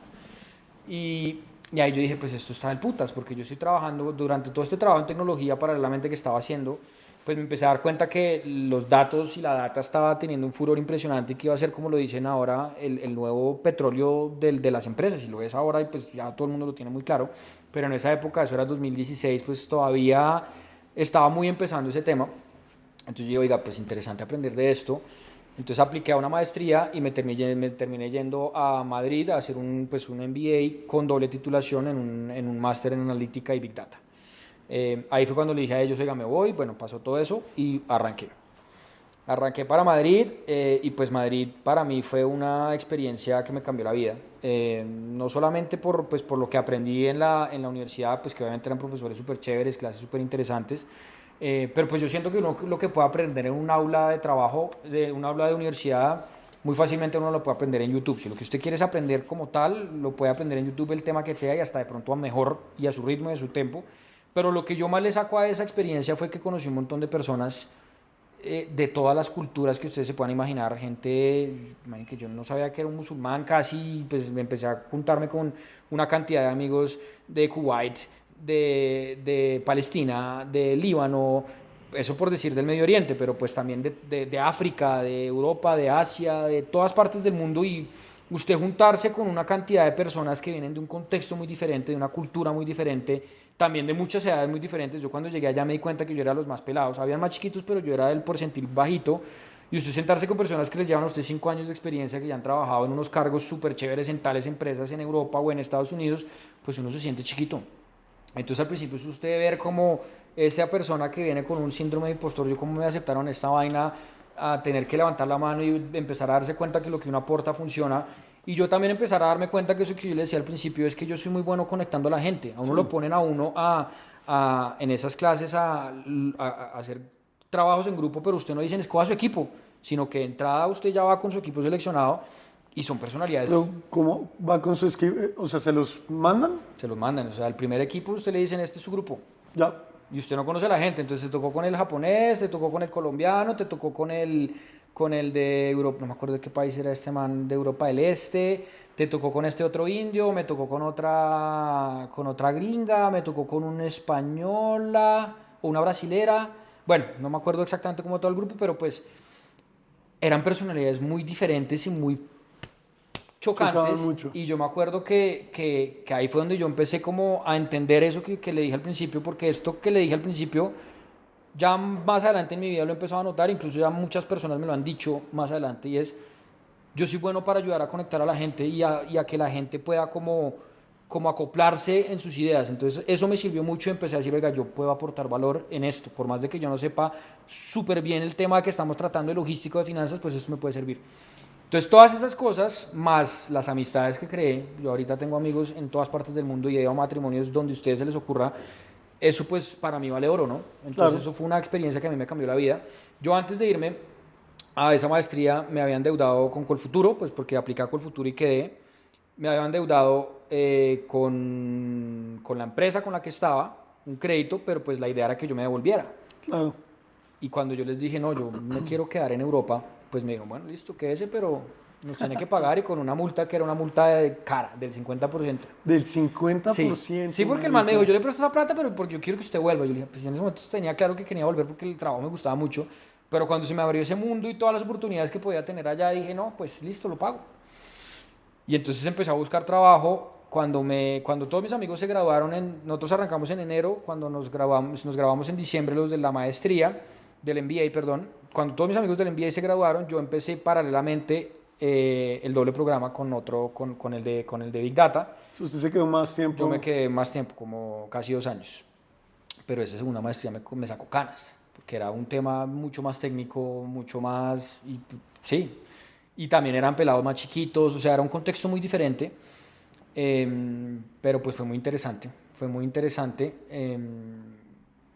Y ahí yo dije, pues esto está del putas, porque yo estoy trabajando, durante todo este trabajo en tecnología paralelamente que estaba haciendo, pues me empecé a dar cuenta que los datos y la data estaba teniendo un furor impresionante y que iba a ser, como lo dicen ahora, el nuevo petróleo de las empresas. Y lo es ahora y pues ya todo el mundo lo tiene muy claro. Pero en esa época, eso era 2016, pues todavía estaba muy empezando ese tema. Entonces yo, oiga, pues interesante aprender de esto. Entonces apliqué a una maestría y me terminé yendo a Madrid a hacer un MBA con doble titulación en un máster en analítica y Big Data. Ahí fue cuando le dije a ellos, oiga, me voy, bueno, pasó todo eso y arranqué. Arranqué para Madrid y pues Madrid para mí fue una experiencia que me cambió la vida. No solamente por lo que aprendí en la universidad, pues que obviamente eran profesores súper chéveres, clases súper interesantes, pero pues yo siento que uno lo que puede aprender en un aula de trabajo, de un aula de universidad, muy fácilmente uno lo puede aprender en YouTube. Si lo que usted quiere es aprender como tal, lo puede aprender en YouTube el tema que sea y hasta de pronto a mejor y a su ritmo y a su tiempo. Pero lo que yo más le saco a esa experiencia fue que conocí un montón de personas de todas las culturas que ustedes se puedan imaginar, gente que yo no sabía que era un musulmán casi, pues me empecé a juntarme con una cantidad de amigos de Kuwait, de Palestina, de Líbano, eso por decir del Medio Oriente, pero pues también de África, de Europa, de Asia, de todas partes del mundo, y usted juntarse con una cantidad de personas que vienen de un contexto muy diferente, de una cultura muy diferente, también de muchas edades muy diferentes. Yo cuando llegué allá me di cuenta que yo era los más pelados, habían más chiquitos, pero yo era del porcentil bajito, y usted sentarse con personas que les llevan a usted 5 años de experiencia, que ya han trabajado en unos cargos súper chéveres en tales empresas en Europa o en Estados Unidos, pues uno se siente chiquito. Entonces al principio es usted ver como esa persona que viene con un síndrome de impostor, yo cómo me aceptaron esta vaina, a tener que levantar la mano y empezar a darse cuenta que lo que uno aporta funciona. Y yo también empezar a darme cuenta que eso que yo le decía al principio es que yo soy muy bueno conectando a la gente. A uno lo ponen a uno en esas clases a hacer trabajos en grupo, pero usted no dice escoja su equipo, sino que de entrada usted ya va con su equipo seleccionado y son personalidades. Pero ¿cómo va con su equipo? O sea, ¿se los mandan? Se los mandan. O sea, al primer equipo usted le dicen este es su grupo. Ya. Y usted no conoce a la gente, entonces te tocó con el japonés, te tocó con el colombiano, te tocó con el de Europa, no me acuerdo de qué país era este man, de Europa del Este, te tocó con este otro indio, me tocó con otra gringa, me tocó con una española o una brasilera. Bueno, no me acuerdo exactamente cómo todo el grupo, pero pues eran personalidades muy diferentes y muy chocantes, mucho. y yo me acuerdo que ahí fue donde yo empecé como a entender eso que le dije al principio, porque esto que le dije al principio, ya más adelante en mi vida lo he empezado a notar, incluso ya muchas personas me lo han dicho más adelante, y es, yo soy bueno para ayudar a conectar a la gente y a que la gente pueda como acoplarse en sus ideas. Entonces eso me sirvió mucho, empecé a decir, oiga, yo puedo aportar valor en esto, por más de que yo no sepa súper bien el tema que estamos tratando de logístico, de finanzas, pues esto me puede servir. Entonces, todas esas cosas, más las amistades que creé, yo ahorita tengo amigos en todas partes del mundo y he ido a matrimonios donde a ustedes se les ocurra, eso pues para mí vale oro, ¿no? Entonces, claro, eso fue una experiencia que a mí me cambió la vida. Yo antes de irme a esa maestría me había endeudado con Colfuturo, pues porque apliqué a Colfuturo y quedé. Me había endeudado con la empresa con la que estaba, un crédito, pero pues la idea era que yo me devolviera. Claro. Y cuando yo les dije, no, yo me quiero quedar en Europa, pues me dijeron, bueno, listo, quédese, pero nos tiene que pagar, y con una multa que era una multa de cara, del 50%. Del 50%. Sí, porque el man me dijo, yo le presto esa plata, pero porque yo quiero que usted vuelva. Yo le dije, pues en ese momento tenía claro que quería volver porque el trabajo me gustaba mucho, pero cuando se me abrió ese mundo y todas las oportunidades que podía tener allá, dije, no, pues listo, lo pago. Y entonces empecé a buscar trabajo. Cuando todos mis amigos se graduaron, nosotros arrancamos en enero, cuando nos grabamos en diciembre los de la maestría, del MBA, perdón. Cuando todos mis amigos del MBA se graduaron, yo empecé paralelamente el doble programa con el de Big Data. ¿Usted se quedó más tiempo? Yo me quedé más tiempo, como casi 2 años. Pero esa segunda maestría me sacó canas, porque era un tema mucho más técnico, mucho más... sí, y también eran pelados más chiquitos, o sea, era un contexto muy diferente, pero pues fue muy interesante,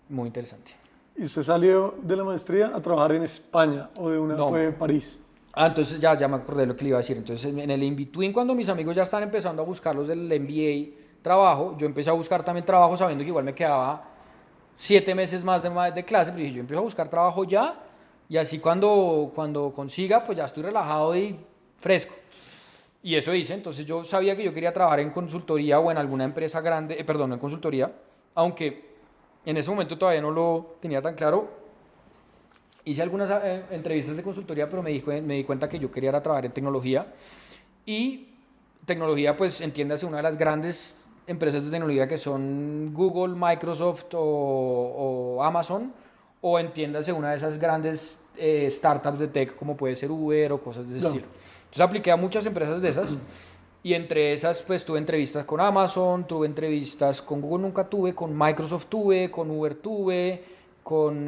muy interesante. ¿Y usted salió de la maestría a trabajar en España o No. fue en París? Entonces ya me acordé de lo que le iba a decir. Entonces en el in-between, cuando mis amigos ya están empezando a buscar los del MBA trabajo, yo empecé a buscar también trabajo sabiendo que igual me quedaba 7 meses más de clase, pero dije, yo empiezo a buscar trabajo ya, y así cuando consiga, pues ya estoy relajado y fresco. Y eso hice. Entonces yo sabía que yo quería trabajar en consultoría o en alguna empresa grande, no en consultoría, aunque en ese momento todavía no lo tenía tan claro. Hice algunas entrevistas de consultoría, pero me di cuenta que yo quería trabajar en tecnología. Y tecnología, pues entiéndase, una de las grandes empresas de tecnología que son Google, Microsoft o Amazon, o entiéndase una de esas grandes startups de tech como puede ser Uber o cosas de ese estilo. Entonces apliqué a muchas empresas de esas y entre esas pues tuve entrevistas con Amazon, tuve entrevistas con Google, nunca tuve, con Microsoft tuve, con Uber tuve, con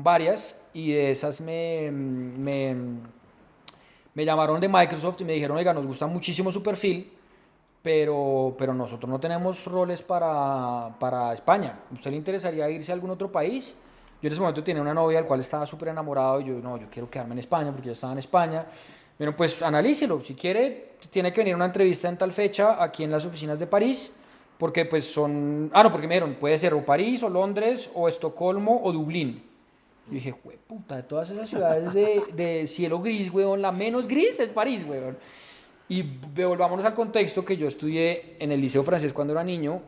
varias, y de esas me llamaron de Microsoft y me dijeron, oiga, nos gusta muchísimo su perfil, pero nosotros no tenemos roles para España. ¿Usted le interesaría irse a algún otro país? Yo en ese momento tenía una novia del cual estaba súper enamorado y yo, no, yo quiero quedarme en España porque yo estaba en España. Bueno, pues analícelo. Si quiere, tiene que venir a una entrevista en tal fecha aquí en las oficinas de París, porque pues son... Ah, no, porque me dijeron, puede ser o París, o Londres, o Estocolmo, o Dublín. Yo dije, puta, de todas esas ciudades de cielo gris, weón, la menos gris es París, weón. Y volvámonos al contexto que yo estudié en el liceo francés cuando era niño.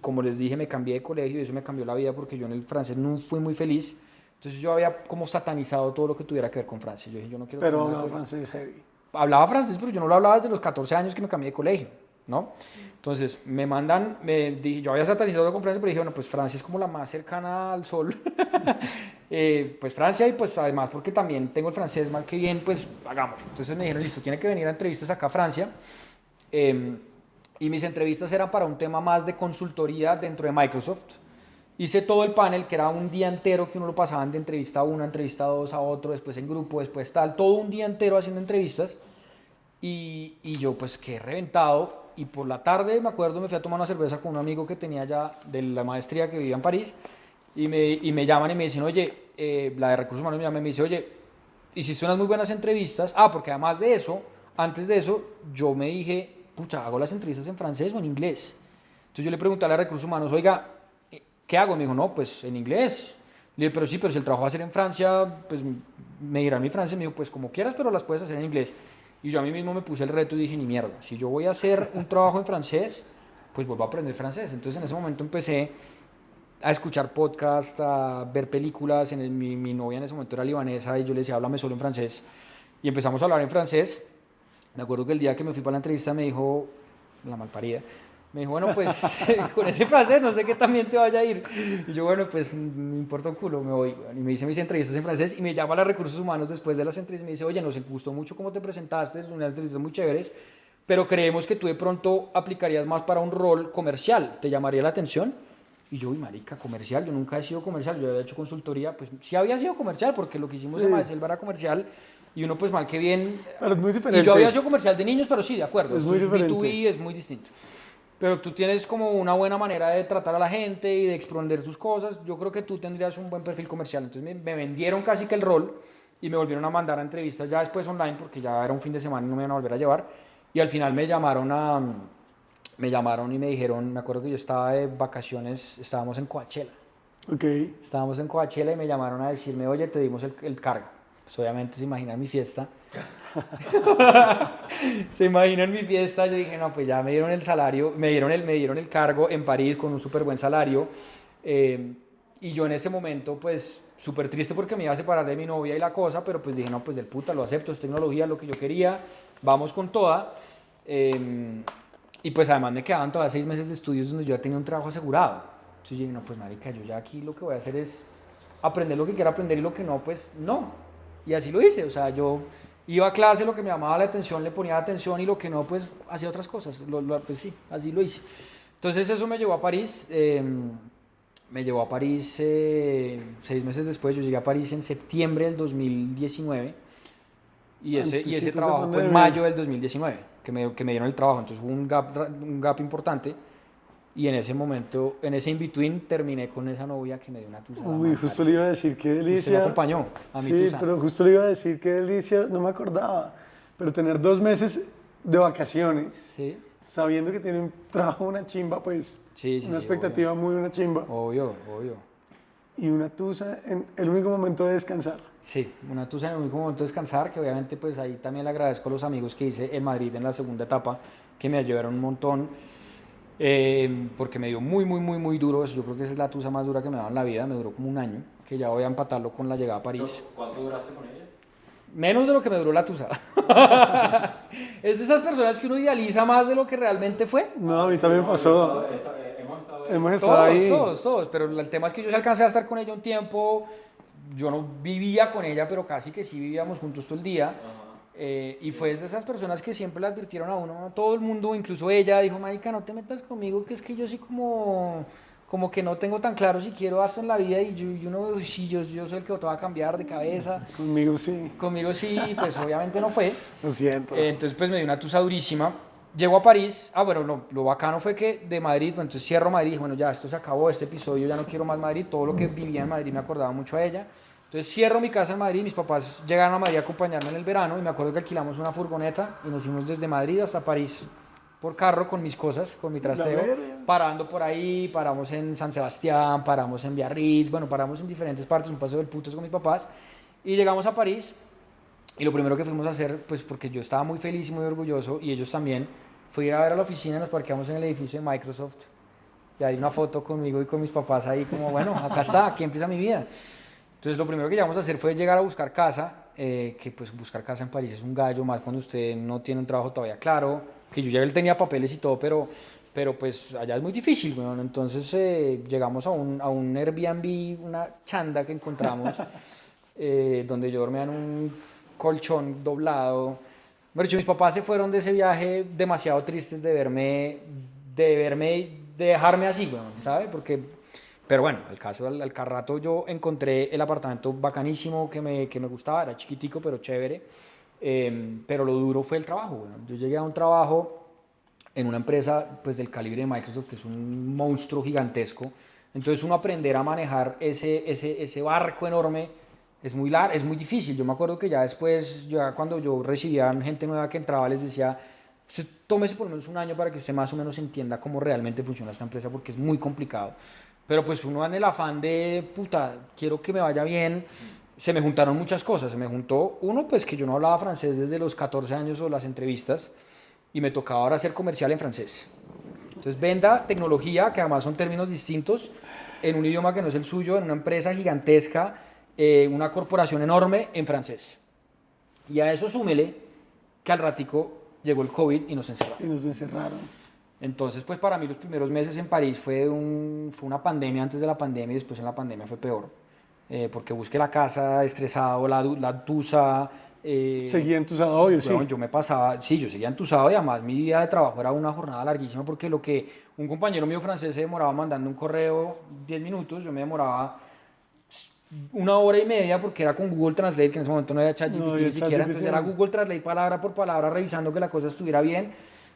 Como les dije, me cambié de colegio y eso me cambió la vida porque yo en el francés no fui muy feliz. Entonces yo había como satanizado todo lo que tuviera que ver con Francia. Yo dije, yo no quiero... Pero hablaba francés heavy. Hablaba francés, pero yo no lo hablaba desde los 14 años que me cambié de colegio, ¿no? Entonces dije, yo había satanizado con Francia, pero dije, bueno, pues Francia es como la más cercana al sol. Pues Francia, y pues además porque también tengo el francés mal que bien, pues hagámoslo. Entonces me dijeron, listo, tiene que venir a entrevistas acá a Francia. Y mis entrevistas eran para un tema más de consultoría dentro de Microsoft. Hice todo el panel, que era un día entero que uno lo pasaban de entrevista a uno, entrevista a dos, a otro, después en grupo, después tal, todo un día entero haciendo entrevistas. Y yo pues quedé reventado, y por la tarde me acuerdo me fui a tomar una cerveza con un amigo que tenía ya de la maestría que vivía en París, y me llaman y me dicen, oye, la de Recursos Humanos me llama y me dice, oye, hiciste unas muy buenas entrevistas, porque además de eso, antes de eso, yo me dije, pucha, ¿hago las entrevistas en francés o en inglés? Entonces yo le pregunté a la de Recursos Humanos, oiga, ¿qué hago? Me dijo, no, pues en inglés. Le dije, pero sí, pero si el trabajo va a ser en Francia, pues me dirán mi francés. Me dijo, pues como quieras, pero las puedes hacer en inglés. Y yo a mí mismo me puse el reto y dije, ni mierda, si yo voy a hacer un trabajo en francés, pues vuelvo a aprender francés. Entonces en ese momento empecé a escuchar podcasts, a ver películas. Mi novia en ese momento era libanesa y yo le decía, háblame solo en francés. Y empezamos a hablar en francés. Me acuerdo que el día que me fui para la entrevista me dijo, la malparida, me dijo, bueno, pues con ese francés no sé qué también te vaya a ir. Y yo, bueno, pues me importa un culo, me voy. Y me hice mis entrevistas en francés y me llama a los recursos humanos después de las entrevistas y me dice, oye, nos gustó mucho cómo te presentaste, son unas entrevistas muy chéveres, pero creemos que tú de pronto aplicarías más para un rol comercial, ¿te llamaría la atención? Y yo, uy, marica, comercial, yo nunca he sido comercial, yo había hecho consultoría, pues sí había sido comercial, porque lo que hicimos en Madeselva era comercial, y uno pues mal que bien... Pero es muy diferente. Y yo había sido comercial de niños, pero sí, de acuerdo, es muy diferente. B2B es muy distinto. Pero tú tienes como una buena manera de tratar a la gente y de exponer tus cosas. Yo creo que tú tendrías un buen perfil comercial. Entonces me vendieron casi que el rol y me volvieron a mandar a entrevistas ya después online, porque ya era un fin de semana y no me iban a volver a llevar. Y al final me llamaron y me dijeron, me acuerdo que yo estaba de vacaciones, estábamos en Coachella. Ok. Estábamos en Coachella y me llamaron a decirme, oye, te dimos el cargo. Pues obviamente se imaginan mi fiesta. Se imaginan mi fiesta. Yo dije, no, pues ya me dieron el salario, me dieron el cargo en París con un súper buen salario. Y yo en ese momento, pues, súper triste porque me iba a separar de mi novia y la cosa, pero pues dije, no, pues del puta, lo acepto, es tecnología, lo que yo quería, vamos con toda. Y pues además me quedaban todavía 6 meses de estudios donde yo ya tenía un trabajo asegurado. Entonces dije, no, pues marica, yo ya aquí lo que voy a hacer es aprender lo que quiera aprender y lo que no, pues no. Y así lo hice, o sea, yo iba a clase, lo que me llamaba la atención le ponía atención y lo que no, pues hacía otras cosas. Pues sí, así lo hice. Entonces eso me llevó a París. Me llevó a París 6 meses después. Yo llegué a París en septiembre del 2019 y ese trabajo fue en mayo del 2019 que me dieron el trabajo. Entonces hubo un gap importante. Y en ese momento, en ese in-between, terminé con esa novia que me dio una tusa. Uy, justo le iba a decir, qué delicia. Usted me acompañó a mi tusa. Sí, pero justo le iba a decir, qué delicia, no me acordaba. Pero tener 2 meses de vacaciones, Sí. sabiendo que tiene un trabajo, una chimba, pues, Sí, una expectativa muy una chimba. Obvio. Y una tusa en el único momento de descansar. Sí, una tusa en el único momento de descansar, que obviamente pues ahí también le agradezco a los amigos que hice en Madrid en la segunda etapa, que me ayudaron un montón. Porque me dio muy duro eso. Yo creo que esa es la tusa más dura que me ha dado en la vida. Me duró como un año, que ya voy a empatarlo con la llegada a París. ¿Cuánto duraste con ella? Menos de lo que me duró la tusa. Es de esas personas que uno idealiza más de lo que realmente fue. No, a mí también me pasó. Hemos estado Todos, ahí. todos. Pero el tema es que yo sí alcancé a estar con ella un tiempo. Yo no vivía con ella, pero casi que sí vivíamos juntos todo el día. Y fue de esas personas que siempre le advirtieron a uno, todo el mundo, incluso ella, dijo, marica, no te metas conmigo, que es que yo sí como que no tengo tan claro si quiero esto en la vida y uno, uy, sí, yo soy el que te va a cambiar de cabeza. Conmigo sí. Conmigo sí, pues obviamente no fue. Lo siento. Entonces pues me dio una tusa durísima. Llego a París, bueno, lo bacano fue que de Madrid, bueno, entonces cierro Madrid, dije, bueno, ya esto se acabó, este episodio, ya no quiero más Madrid, todo lo que vivía en Madrid me acordaba mucho a ella. Entonces cierro mi casa en Madrid, mis papás llegaron a Madrid a acompañarme en el verano y me acuerdo que alquilamos una furgoneta y nos fuimos desde Madrid hasta París por carro con mis cosas, con mi trasteo, parando por ahí, paramos en San Sebastián, paramos en Biarritz, bueno, paramos en diferentes partes, un paseo del putos con mis papás y llegamos a París y lo primero que fuimos a hacer, pues porque yo estaba muy feliz y muy orgulloso y ellos también, fue ir a ver a la oficina, nos parqueamos en el edificio de Microsoft y hay una foto conmigo y con mis papás ahí como, bueno, acá está, aquí empieza mi vida. Entonces lo primero que llegamos a hacer fue llegar a buscar casa, que pues buscar casa en París es un gallo, más cuando usted no tiene un trabajo todavía claro, que yo ya tenía papeles y todo, pero pues allá es muy difícil, bueno, entonces llegamos a un Airbnb, una chanda que encontramos, donde yo dormía en un colchón doblado. Bueno, mis papás se fueron de ese viaje demasiado tristes de dejarme así, bueno, ¿sabe? Pero bueno, al rato yo encontré el apartamento bacanísimo que me gustaba, era chiquitico pero chévere, pero lo duro fue el trabajo. Bueno. Yo llegué a un trabajo en una empresa pues, del calibre de Microsoft, que es un monstruo gigantesco, entonces uno aprender a manejar ese barco enorme es muy difícil. Yo me acuerdo que ya después, ya cuando yo recibía gente nueva que entraba, les decía, usted tómese por lo menos un año para que usted más o menos entienda cómo realmente funciona esta empresa, porque es muy complicado. Pero pues uno en el afán de, puta, quiero que me vaya bien, se me juntaron muchas cosas. Se me juntó, uno, pues que yo no hablaba francés desde los 14 años o las entrevistas, y me tocaba ahora hacer comercial en francés. Entonces venda tecnología, que además son términos distintos, en un idioma que no es el suyo, en una empresa gigantesca, una corporación enorme en francés. Y a eso súmele que al ratico llegó el COVID y nos encerraron. Entonces, pues para mí los primeros meses en París fue una pandemia antes de la pandemia y después en la pandemia fue peor. Porque busqué la casa estresado, la tusa. Seguía entusado, obvio, sí. Yo seguía entusado y además mi día de trabajo era una jornada larguísima porque lo que un compañero mío francés se demoraba mandando un correo 10 minutos, yo me demoraba 1 hora y media porque era con Google Translate, que en ese momento no había ChatGPT ni siquiera, entonces era Google Translate palabra por palabra revisando que la cosa estuviera bien.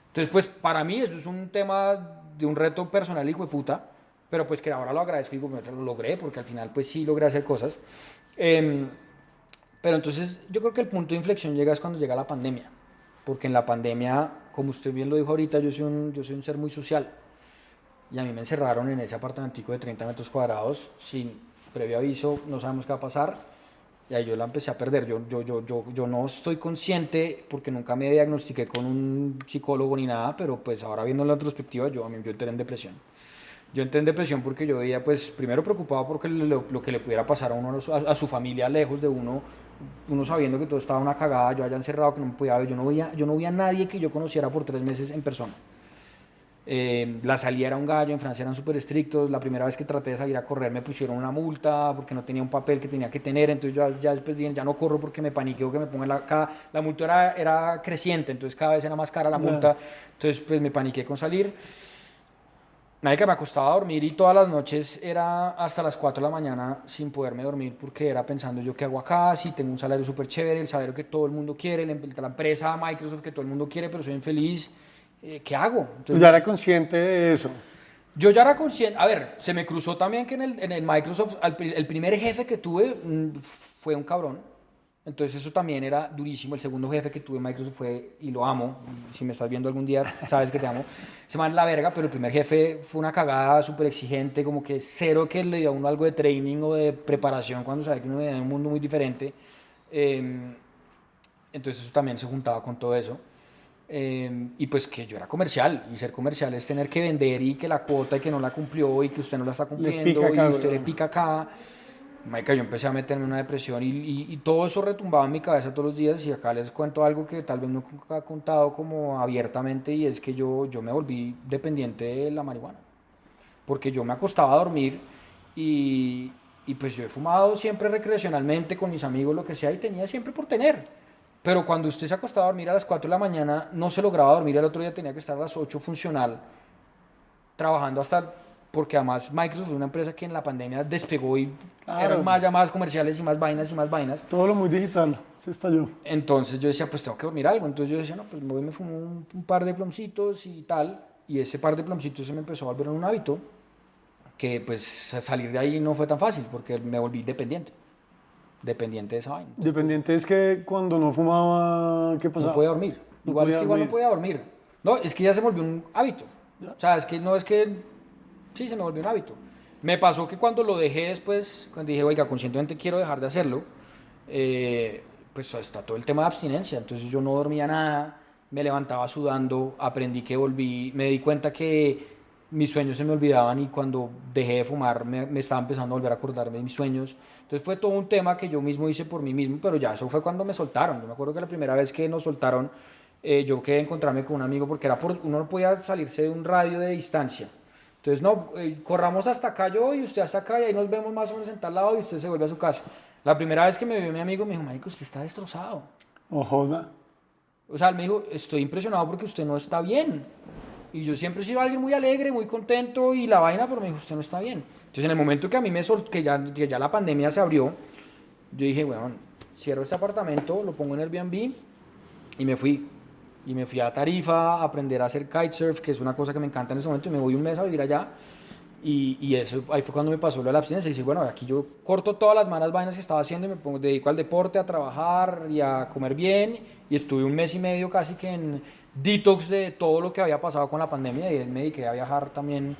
Entonces, pues para mí eso es un tema de un reto personal hijo de puta, pero pues que ahora lo agradezco y digo, lo logré porque al final pues sí logré hacer cosas. Pero entonces yo creo que el punto de inflexión llega es cuando llega la pandemia, porque en la pandemia, como usted bien lo dijo ahorita, yo soy un ser muy social y a mí me encerraron en ese apartamentico de 30 metros cuadrados sin previo aviso, no sabemos qué va a pasar. Y ahí yo la empecé a perder. Yo no estoy consciente porque nunca me diagnostiqué con un psicólogo ni nada, pero pues ahora viendo la retrospectiva, yo entré en depresión. Yo entré en depresión porque yo veía, pues, primero preocupado porque lo que le pudiera pasar a uno, a su familia lejos de uno sabiendo que todo estaba una cagada, yo allá encerrado que no me podía ver, yo no veía a nadie que yo conociera por 3 meses en persona. La salida era un gallo, en Francia eran súper estrictos, la primera vez que traté de salir a correr me pusieron una multa porque no tenía un papel que tenía que tener, entonces yo ya después dije, ya no corro porque me paniqueo que me pongan la multa era creciente, entonces cada vez era más cara la multa, entonces pues me paniqué con salir. Marica, me acostaba a dormir y todas las noches era hasta las 4 de la mañana sin poderme dormir porque era pensando yo qué hago acá, si tengo un salario súper chévere, el salario que todo el mundo quiere, la empresa Microsoft que todo el mundo quiere pero soy infeliz. ¿Qué hago? Entonces, ¿ya era consciente de eso? Yo ya era consciente, a ver, se me cruzó también que en el Microsoft, el primer jefe que tuve fue un cabrón, entonces eso también era durísimo. El segundo jefe que tuve en Microsoft fue, y lo amo, si me estás viendo algún día sabes que te amo, se llama la verga, pero el primer jefe fue una cagada súper exigente, como que cero que le dio a uno algo de training o de preparación cuando sabe que uno vive en un mundo muy diferente, entonces eso también se juntaba con todo eso. Y pues que yo era comercial y ser comercial es tener que vender y que la cuota y que no la cumplió y que usted no la está cumpliendo y usted le pica acá. Marica, yo empecé a meterme en una depresión y todo eso retumbaba en mi cabeza todos los días y acá les cuento algo que tal vez no he contado como abiertamente y es que yo me volví dependiente de la marihuana. Porque yo me acostaba a dormir y pues yo he fumado siempre recreacionalmente con mis amigos, lo que sea, y tenía siempre por tener. Pero cuando usted se acostaba a dormir a las 4 de la mañana, no se lograba dormir, el otro día tenía que estar a las 8 funcional, trabajando hasta, porque además Microsoft es una empresa que en la pandemia despegó y Claro. eran más llamadas comerciales y más vainas y más vainas. Todo lo muy digital se estalló. Entonces yo decía, pues tengo que dormir algo. Entonces yo decía, no, pues me fumo un par de plomcitos y tal. Y ese par de plomcitos se me empezó a volver un hábito que pues salir de ahí no fue tan fácil porque me volví dependiente. Dependiente de esa vaina. Dependiente es que cuando no fumaba, ¿qué pasaba? No podía dormir. No Igual es podía que igual no dormir. podía dormir. No, es que ya se volvió un hábito. Ya. O sea, es que no es que... Sí, se me volvió un hábito. Me pasó que cuando lo dejé después, cuando dije, oiga, conscientemente quiero dejar de hacerlo, pues está todo el tema de abstinencia. Entonces yo no dormía nada, me levantaba sudando, aprendí que volví, me di cuenta que mis sueños se me olvidaban y cuando dejé de fumar me estaba empezando a volver a acordarme de mis sueños. Entonces fue todo un tema que yo mismo hice por mí mismo, pero ya eso fue cuando me soltaron. Yo me acuerdo que la primera vez que nos soltaron, yo quedé encontrarme con un amigo porque uno no podía salirse de un radio de distancia. Entonces, no, corramos hasta acá yo y usted hasta acá y ahí nos vemos más o menos en tal lado y usted se vuelve a su casa. La primera vez que me vio mi amigo me dijo, marico, usted está destrozado. Oh, joda. O sea, él me dijo, estoy impresionado porque usted no está bien. Y yo siempre he sido alguien muy alegre, muy contento y la vaina, pero me dijo, usted no está bien. Entonces, en el momento que a mí que ya la pandemia se abrió, yo dije, bueno, cierro este apartamento, lo pongo en Airbnb y me fui. Y me fui a Tarifa a aprender a hacer kitesurf, que es una cosa que me encanta en ese momento, y me voy un mes a vivir allá. Y eso, ahí fue cuando me pasó lo de la abstinencia. Y dije, bueno, aquí yo corto todas las malas vainas que estaba haciendo y dedico al deporte, a trabajar y a comer bien. Y estuve un mes y medio casi que en detox de todo lo que había pasado con la pandemia y me dediqué a viajar también.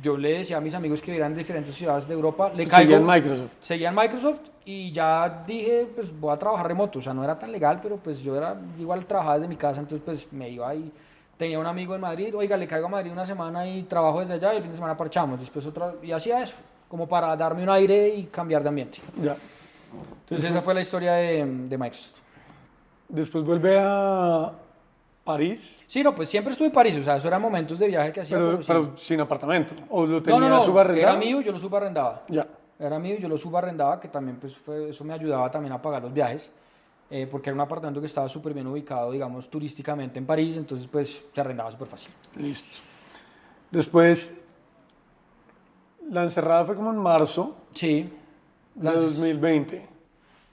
Yo le decía a mis amigos que vivieran en diferentes ciudades de Europa, Seguía en Microsoft. seguía en Microsoft y ya dije, pues voy a trabajar remoto, o sea, no era tan legal, pero pues yo era igual trabajaba desde mi casa, entonces pues me iba ahí, tenía un amigo en Madrid, oiga, le caigo a Madrid una semana y trabajo desde allá y el fin de semana parchamos, después otra, y hacía eso, como para darme un aire y cambiar de ambiente. Ya. Entonces esa fue la historia de Microsoft. Después vuelve a París, Sí, no, pues siempre estuve en París, o sea, eso eran momentos de viaje que hacía. pero, Sí. pero sin apartamento. ¿O lo tenía no, subarrendado? era mío, yo lo subarrendaba. Ya. Era mío, yo lo subarrendaba, que también pues eso me ayudaba también a pagar los viajes, porque era un apartamento que estaba súper bien ubicado, digamos, turísticamente en París, entonces pues se arrendaba súper fácil. Listo. Después, la encerrada fue como en marzo Sí, de 2020.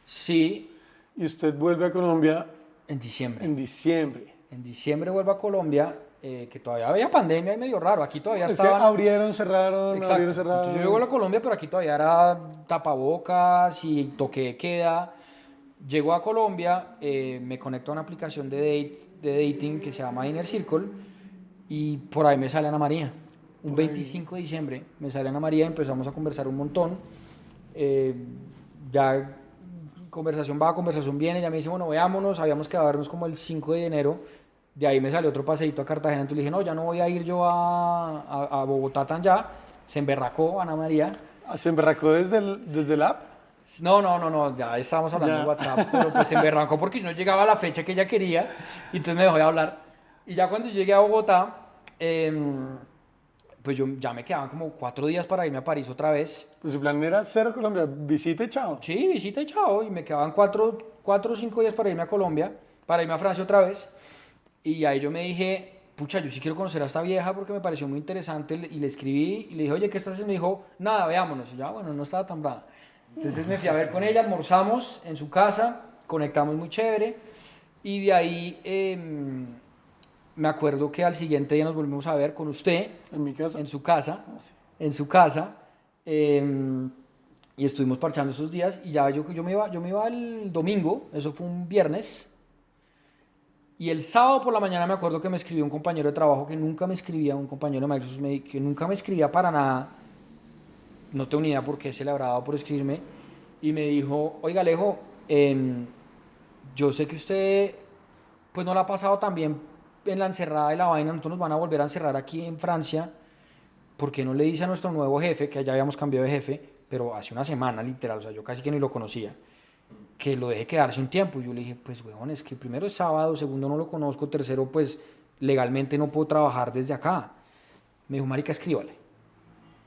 sí, Y usted vuelve a Colombia en diciembre. en diciembre. En diciembre vuelvo a Colombia, que todavía había pandemia y medio raro, aquí todavía Es que estaban... abrieron, cerraron, Exacto. abrieron, cerraron. Entonces yo llego a Colombia, pero aquí todavía era tapabocas y toque de queda. Llego a Colombia, me conecto a una aplicación de dating que se llama Inner Circle y por ahí me sale Ana María. Un 25 de diciembre me sale Ana María, empezamos a conversar un montón. Ya conversación va, conversación viene, ya me dice, bueno, veámonos, habíamos quedado a vernos como el 5 de enero. De ahí me salió otro paseíto a Cartagena, entonces le dije, no, ya no voy a ir yo a Bogotá tan ya. Se emberracó Ana María. ¿Se emberracó desde el app? No, ya estábamos hablando Ya. en WhatsApp, pero pues se emberracó porque yo no llegaba a la fecha que ella quería, y entonces me dejó de hablar. Y ya cuando llegué a Bogotá, pues yo ya me quedaban como 4 días para irme a París otra vez. Pues su plan era cero Colombia, visita y chao. Sí, visita y chao, y me quedaban 4 o 5 días para irme a Colombia, para irme a Francia otra vez. Y ahí yo me dije, pucha, yo sí quiero conocer a esta vieja porque me pareció muy interesante y le escribí y le dije, oye, ¿qué estás haciendo? Me dijo, nada, veámonos. Y yo, bueno, no estaba tan brava. Entonces me fui a ver con ella, almorzamos en su casa, conectamos muy chévere y de ahí me acuerdo que al siguiente día nos volvimos a ver con usted En mi casa. en su casa, sí. en su casa, y estuvimos parchando esos días y ya yo me iba el domingo, eso fue un viernes, y el sábado por la mañana me acuerdo que me escribió un compañero de trabajo que nunca me escribía, un compañero de Microsoft que nunca me escribía para nada, no tengo ni idea por qué se le habrá dado por escribirme, y me dijo, oiga Alejo, yo sé que usted pues no la ha pasado tan bien en la encerrada de la vaina, nosotros nos van a volver a encerrar aquí en Francia, ¿por qué no le dice a nuestro nuevo jefe, que allá habíamos cambiado de jefe, pero hace una semana literal, o sea, yo casi que ni lo conocía, que lo deje quedarse un tiempo. Yo le dije, pues, weón, es que primero es sábado, segundo no lo conozco, tercero, pues, legalmente no puedo trabajar desde acá. Me dijo, marica, escríbale.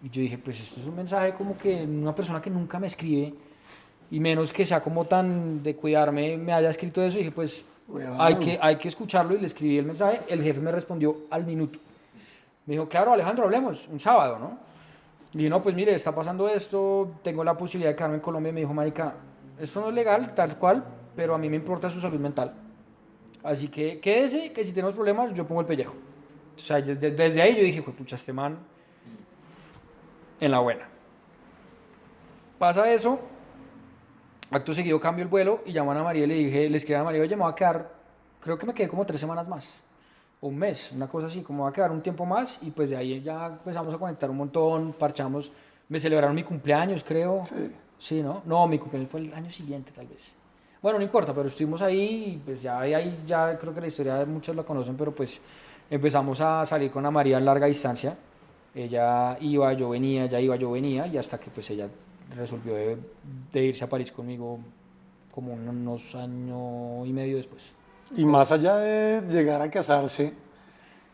Y yo dije, pues, esto es un mensaje como que una persona que nunca me escribe, y menos que sea como tan de cuidarme, me haya escrito eso. Y dije, pues, hay que escucharlo, y le escribí el mensaje. El jefe me respondió al minuto. Me dijo, claro, Alejandro, hablemos, un sábado, ¿no? Y dije, no, pues mire, está pasando esto, tengo la posibilidad de quedarme en Colombia. Y me dijo, marica, esto no es legal, tal cual, pero a mí me importa su salud mental. Así que quédese, que si tenemos problemas, yo pongo el pellejo. O sea, desde ahí yo dije, pues pucha, este man, en la buena. Pasa eso, acto seguido cambio el vuelo y llaman a María y le escribí a María, oye, me voy a quedar, creo que me quedé como 3 semanas más, o un mes, una cosa así, como va a quedar un tiempo más, y pues de ahí ya empezamos a conectar un montón, parchamos, me celebraron mi cumpleaños, creo. Sí. Sí, ¿no? No, mi cumpleaños fue el año siguiente, tal vez. Bueno, no importa, pero estuvimos ahí, y pues ya ahí ya creo que la historia muchos la conocen, pero pues empezamos a salir con la María en larga distancia. Ella iba, yo venía, ella iba, yo venía, y hasta que pues ella resolvió de irse a París conmigo como unos año y medio después. Y más allá de llegar a casarse,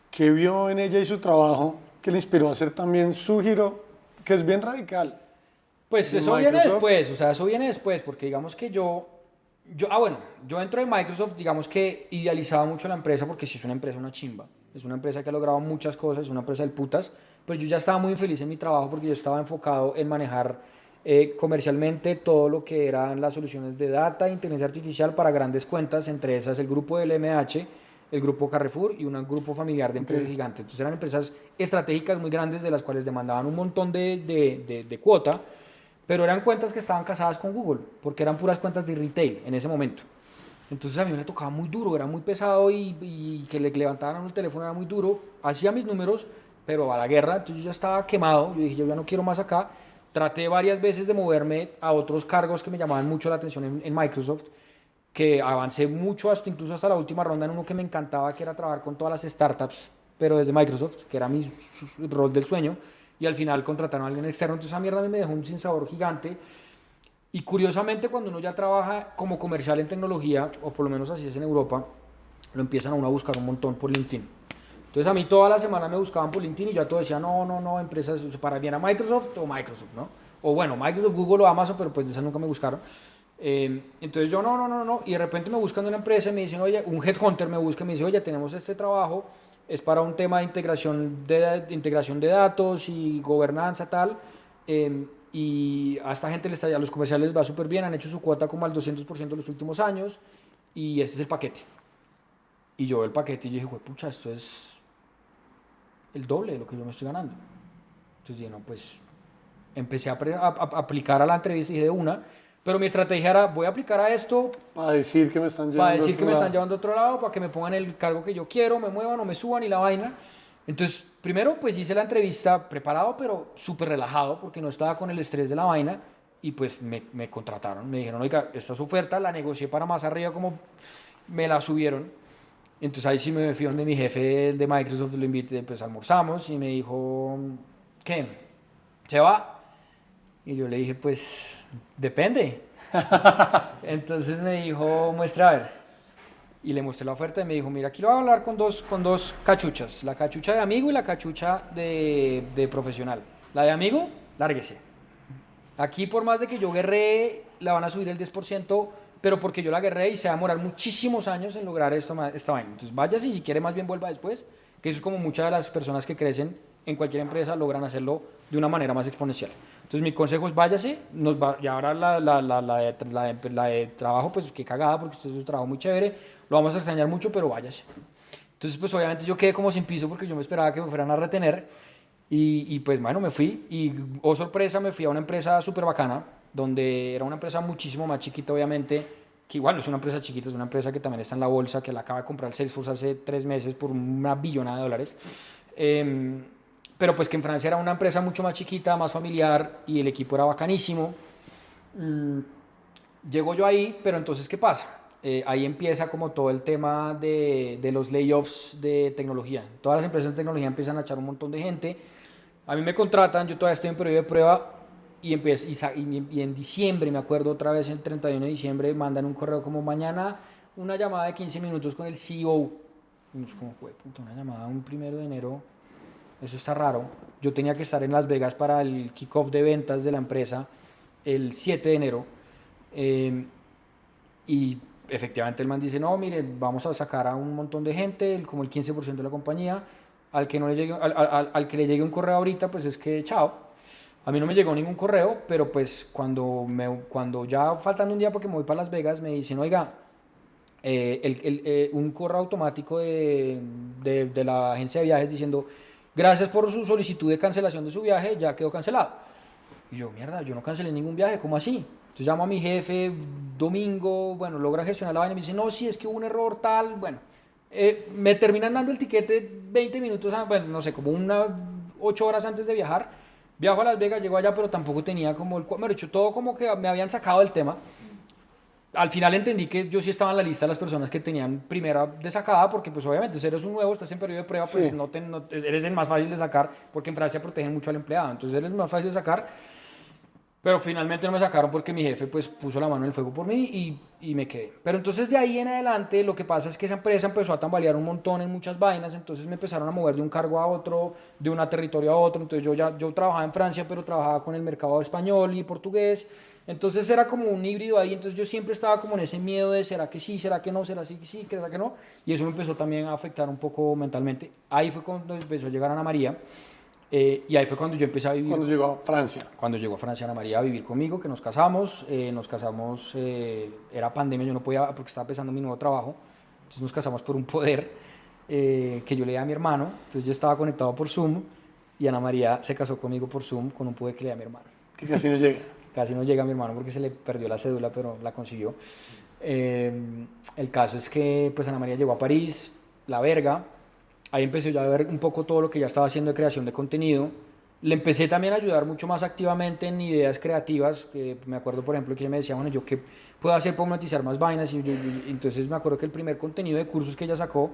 ¿qué vio en ella y su trabajo que le inspiró a hacer también su giro, que es bien radical? Pues ¿De eso viene Microsoft? después, o sea, eso viene después, porque digamos que bueno, yo dentro de Microsoft, digamos que idealizaba mucho la empresa, porque sí es una empresa, una chimba, es una empresa que ha logrado muchas cosas, es una empresa del putas, pero yo ya estaba muy feliz en mi trabajo porque yo estaba enfocado en manejar comercialmente todo lo que eran las soluciones de data, inteligencia artificial para grandes cuentas, entre esas el grupo del MH, el grupo Carrefour y un grupo familiar de empresas gigantes. Entonces eran empresas estratégicas muy grandes de las cuales demandaban un montón de cuota, pero eran cuentas que estaban casadas con Google, porque eran puras cuentas de retail en ese momento. Entonces a mí me tocaba muy duro, era muy pesado, y que le levantaran el teléfono era muy duro. Hacía mis números, pero a la guerra, entonces yo ya estaba quemado. Yo dije, yo ya no quiero más acá. Traté varias veces de moverme a otros cargos que me llamaban mucho la atención en Microsoft, que avancé mucho, incluso hasta la última ronda en uno que me encantaba, que era trabajar con todas las startups, pero desde Microsoft, que era mi rol del sueño. Y al final contrataron a alguien externo, entonces esa mierda a mí me dejó un sinsabor gigante. Y curiosamente, cuando uno ya trabaja como comercial en tecnología, o por lo menos así es en Europa, lo empiezan a uno a buscar un montón por LinkedIn. Entonces a mí toda la semana me buscaban por LinkedIn y yo a todo decía, no, empresas, para mí era Microsoft o Microsoft, ¿no? O bueno, Microsoft, Google o Amazon, pero pues de esas nunca me buscaron. Entonces yo no, y de repente me buscan de una empresa y me dicen, oye, un headhunter me busca y me dice, oye, tenemos este trabajo, es para un tema de integración de datos y gobernanza tal, y a esta gente a los comerciales les va súper bien, han hecho su cuota como al 200% los últimos años, y este es el paquete. Y yo veo el paquete y yo dije, pucha, esto es el doble de lo que yo me estoy ganando. Entonces dije, no, pues empecé a aplicar a la entrevista y dije de una, pero mi estrategia era, voy a aplicar a esto Para decir que me están llevando para decir a que otro me están lado. llevando a otro lado, para que me pongan el cargo que yo quiero, me muevan o me suban y la vaina. Entonces, primero, pues hice la entrevista preparado, pero súper relajado, porque no estaba con el estrés de la vaina, y pues me contrataron. Me dijeron, oiga, esta es su oferta, la negocié para más arriba, como me la subieron. Entonces ahí sí me fui donde mi jefe el de Microsoft, lo invité, pues almorzamos, y me dijo, ¿qué? ¿Se va? Y yo le dije, pues, depende. Entonces me dijo, muestra a ver. Y le mostré la oferta y me dijo, mira, aquí lo voy a hablar con dos cachuchas. La cachucha de amigo y la cachucha de profesional. La de amigo, lárguese. Aquí por más de que yo guerree, la van a subir el 10%, pero porque yo la guerré y se va a demorar muchísimos años en lograr esta vaina. Entonces váyase y si quiere más bien vuelva después, que eso es como muchas de las personas que crecen en cualquier empresa logran hacerlo de una manera más exponencial. Entonces mi consejo es váyase, y ahora la de trabajo, pues qué cagada, porque usted es un trabajo muy chévere, lo vamos a extrañar mucho, pero váyase. Entonces pues obviamente yo quedé como sin piso porque yo me esperaba que me fueran a retener, y pues bueno, me fui y, oh sorpresa, me fui a una empresa súper bacana, donde era una empresa muchísimo más chiquita obviamente, que igual no es una empresa chiquita, es una empresa que también está en la bolsa, que la acaba de comprar Salesforce hace 3 meses por una billonada de dólares. Pero pues que en Francia era una empresa mucho más chiquita, más familiar, y el equipo era bacanísimo. Llego yo ahí, pero entonces, ¿qué pasa? Ahí empieza como todo el tema de los layoffs de tecnología. Todas las empresas de tecnología empiezan a echar un montón de gente. A mí me contratan, yo todavía estoy en periodo de prueba, y en diciembre, me acuerdo otra vez, el 31 de diciembre, mandan un correo como mañana una llamada de 15 minutos con el CEO. Y nos como, puta, una llamada un 1 de enero, eso está raro. Yo tenía que estar en Las Vegas para el kickoff de ventas de la empresa el 7 de enero. Y efectivamente el man dice, no, mire, vamos a sacar a un montón de gente, como el 15% de la compañía. Al que, no le llegue, al que le llegue un correo ahorita, pues es que chao. A mí no me llegó ningún correo, pero pues cuando ya faltando un día porque me voy para Las Vegas, me dicen, oiga, un correo automático de la agencia de viajes diciendo, gracias por su solicitud de cancelación de su viaje, ya quedó cancelado. Y yo, mierda, yo no cancelé ningún viaje, ¿cómo así? Entonces llamo a mi jefe, domingo, bueno, logra gestionar la vaina y me dice, no, sí, es que hubo un error tal, bueno. Me terminan dando el tiquete 20 minutos, bueno, no sé, como 8 horas antes de viajar. Viajo a Las Vegas, llego allá, pero tampoco tenía como me he hecho todo como que me habían sacado del tema. Al final entendí que yo sí estaba en la lista de las personas que tenían primera de sacada, porque pues obviamente si eres un nuevo, estás en periodo de prueba, pues Sí. eres el más fácil de sacar, porque en Francia protegen mucho al empleado, entonces eres el más fácil de sacar. Pero finalmente no me sacaron porque mi jefe pues puso la mano en el fuego por mí y me quedé. Pero entonces de ahí en adelante lo que pasa es que esa empresa empezó a tambalear un montón en muchas vainas, entonces me empezaron a mover de un cargo a otro, de un territorio a otro, entonces yo trabajaba en Francia, pero trabajaba con el mercado español y portugués, entonces era como un híbrido ahí, entonces yo siempre estaba como en ese miedo de será que sí, será que no, será que sí, será que no, y eso me empezó también a afectar un poco mentalmente. Ahí fue cuando empezó a llegar Ana María. Y ahí fue cuando yo empecé a vivir. Cuando llegó a Francia. Cuando llegó a Francia Ana María a vivir conmigo, que nos casamos, era pandemia, yo no podía, porque estaba empezando mi nuevo trabajo, entonces nos casamos por un poder que yo le di a mi hermano, entonces yo estaba conectado por Zoom y Ana María se casó conmigo por Zoom con un poder que le di a mi hermano. Que casi no llega. Casi no llega a mi hermano porque se le perdió la cédula, pero la consiguió. El caso es que pues Ana María llegó a París, la verga. Ahí empecé yo a ver un poco todo lo que ya estaba haciendo de creación de contenido. Le empecé también a ayudar mucho más activamente en ideas creativas. Que me acuerdo, por ejemplo, que ella me decía, bueno, ¿yo qué puedo hacer para monetizar más vainas? Entonces me acuerdo que el primer contenido de cursos que ella sacó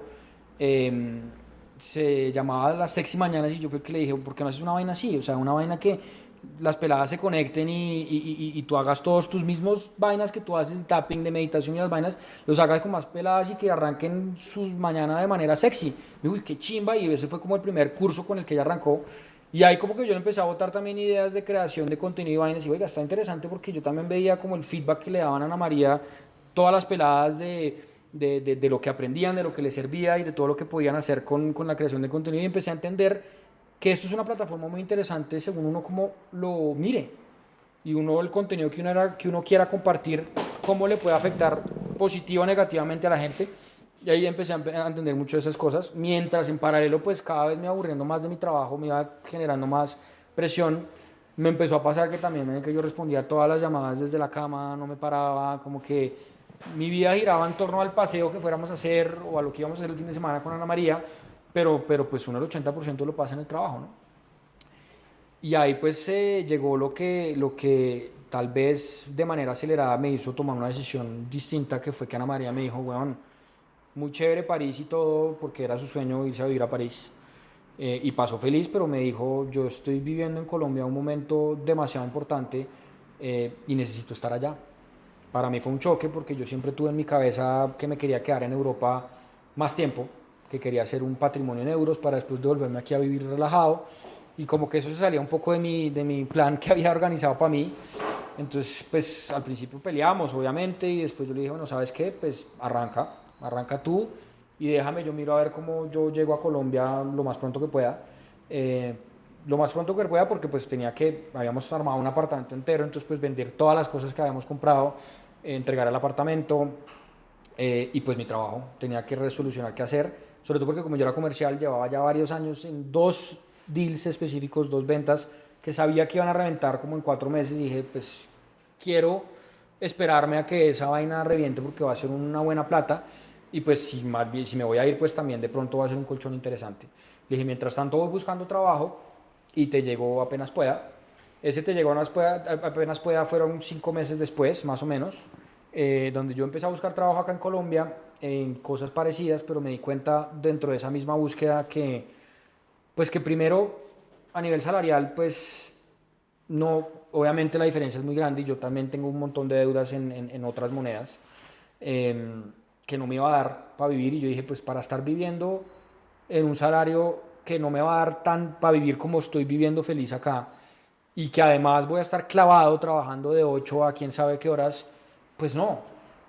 se llamaba Las Sexy Mañanas y yo fue el que le dije, ¿por qué no haces una vaina así? O sea, una vaina que las peladas se conecten y tú hagas todos tus mismos vainas que tú haces, tapping de meditación y las vainas, los hagas con más peladas y que arranquen sus mañanas de manera sexy. Y uy, qué chimba, y ese fue como el primer curso con el que ella arrancó. Y ahí como que yo le empecé a botar también ideas de creación de contenido y vainas y oiga, está interesante porque yo también veía como el feedback que le daban a Ana María, todas las peladas de lo que aprendían, de lo que les servía y de todo lo que podían hacer con la creación de contenido y empecé a entender que esto es una plataforma muy interesante según uno como lo mire y uno el contenido que uno quiera compartir, cómo le puede afectar positiva o negativamente a la gente. Y ahí empecé a entender mucho de esas cosas, mientras en paralelo pues cada vez me iba aburriendo más de mi trabajo, me iba generando más presión. Me empezó a pasar que también que yo respondía a todas las llamadas desde la cama, no me paraba, como que mi vida giraba en torno al paseo que fuéramos a hacer o a lo que íbamos a hacer el fin de semana con Ana María, pero pues uno el 80% lo pasa en el trabajo, ¿no? Y ahí pues llegó lo que tal vez de manera acelerada me hizo tomar una decisión distinta, que fue que Ana María me dijo, weón, muy chévere París y todo, porque era su sueño irse a vivir a París. Y pasó feliz, pero me dijo, yo estoy viviendo en Colombia un momento demasiado importante y necesito estar allá. Para mí fue un choque porque yo siempre tuve en mi cabeza que me quería quedar en Europa más tiempo, que quería hacer un patrimonio en euros para después devolverme aquí a vivir relajado. Y como que eso se salía un poco de mi plan que había organizado para mí. Entonces, pues al principio peleamos, obviamente, y después yo le dije, bueno, ¿sabes qué? Pues arranca tú y déjame, yo miro a ver cómo yo llego a Colombia lo más pronto que pueda. Lo más pronto que pueda porque pues habíamos armado un apartamento entero, entonces pues vender todas las cosas que habíamos comprado, entregar el apartamento y pues mi trabajo, tenía que resolucionar qué hacer, sobre todo porque como yo era comercial, llevaba ya varios años en 2 deals específicos, 2 ventas que sabía que iban a reventar como en 4 meses y dije pues quiero esperarme a que esa vaina reviente porque va a ser una buena plata y pues si me voy a ir pues también de pronto va a ser un colchón interesante. Le dije mientras tanto voy buscando trabajo y te llegó apenas pueda. Ese te llegó apenas pueda fueron 5 meses después, más o menos, donde yo empecé a buscar trabajo acá en Colombia en cosas parecidas, pero me di cuenta dentro de esa misma búsqueda que, pues que primero a nivel salarial, pues no, obviamente la diferencia es muy grande y yo también tengo un montón de deudas en otras monedas que no me iba a dar para vivir y yo dije, pues para estar viviendo en un salario que no me va a dar tan para vivir como estoy viviendo feliz acá y que además voy a estar clavado trabajando de 8 a quién sabe qué horas, pues no.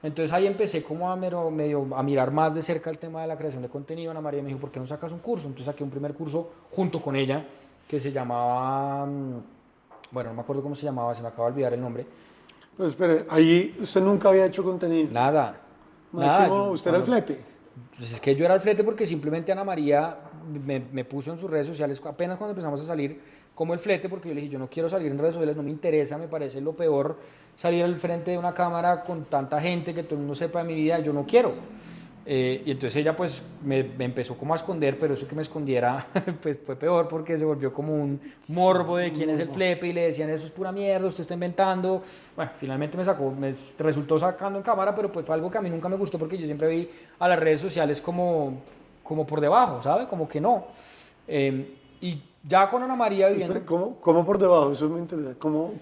Entonces ahí empecé como a medio a mirar más de cerca el tema de la creación de contenido. Ana María me dijo, ¿por qué no sacas un curso? Entonces saqué un primer curso junto con ella que se llamaba, bueno, no me acuerdo cómo se llamaba, se me acaba de olvidar el nombre. Pues espere, ahí usted nunca había hecho contenido. Nada. Máximo, usted era el flete. Pues es que yo era el flete porque simplemente Ana María me puso en sus redes sociales, apenas cuando empezamos a salir, como el flete, porque yo le dije, yo no quiero salir en redes sociales, no me interesa, me parece lo peor salir al frente de una cámara con tanta gente que todo el mundo sepa de mi vida, yo no quiero. Y entonces ella pues me empezó como a esconder, pero eso que me escondiera pues fue peor porque se volvió como un morbo de quién es el flepe y le decían eso es pura mierda, usted está inventando. Bueno, finalmente me resultó sacando en cámara, pero pues fue algo que a mí nunca me gustó porque yo siempre vi a las redes sociales como por debajo, ¿sabe? Como que no. Y ya con Ana María viviendo... Espere, ¿cómo por debajo? Eso me interesa. ¿Cómo?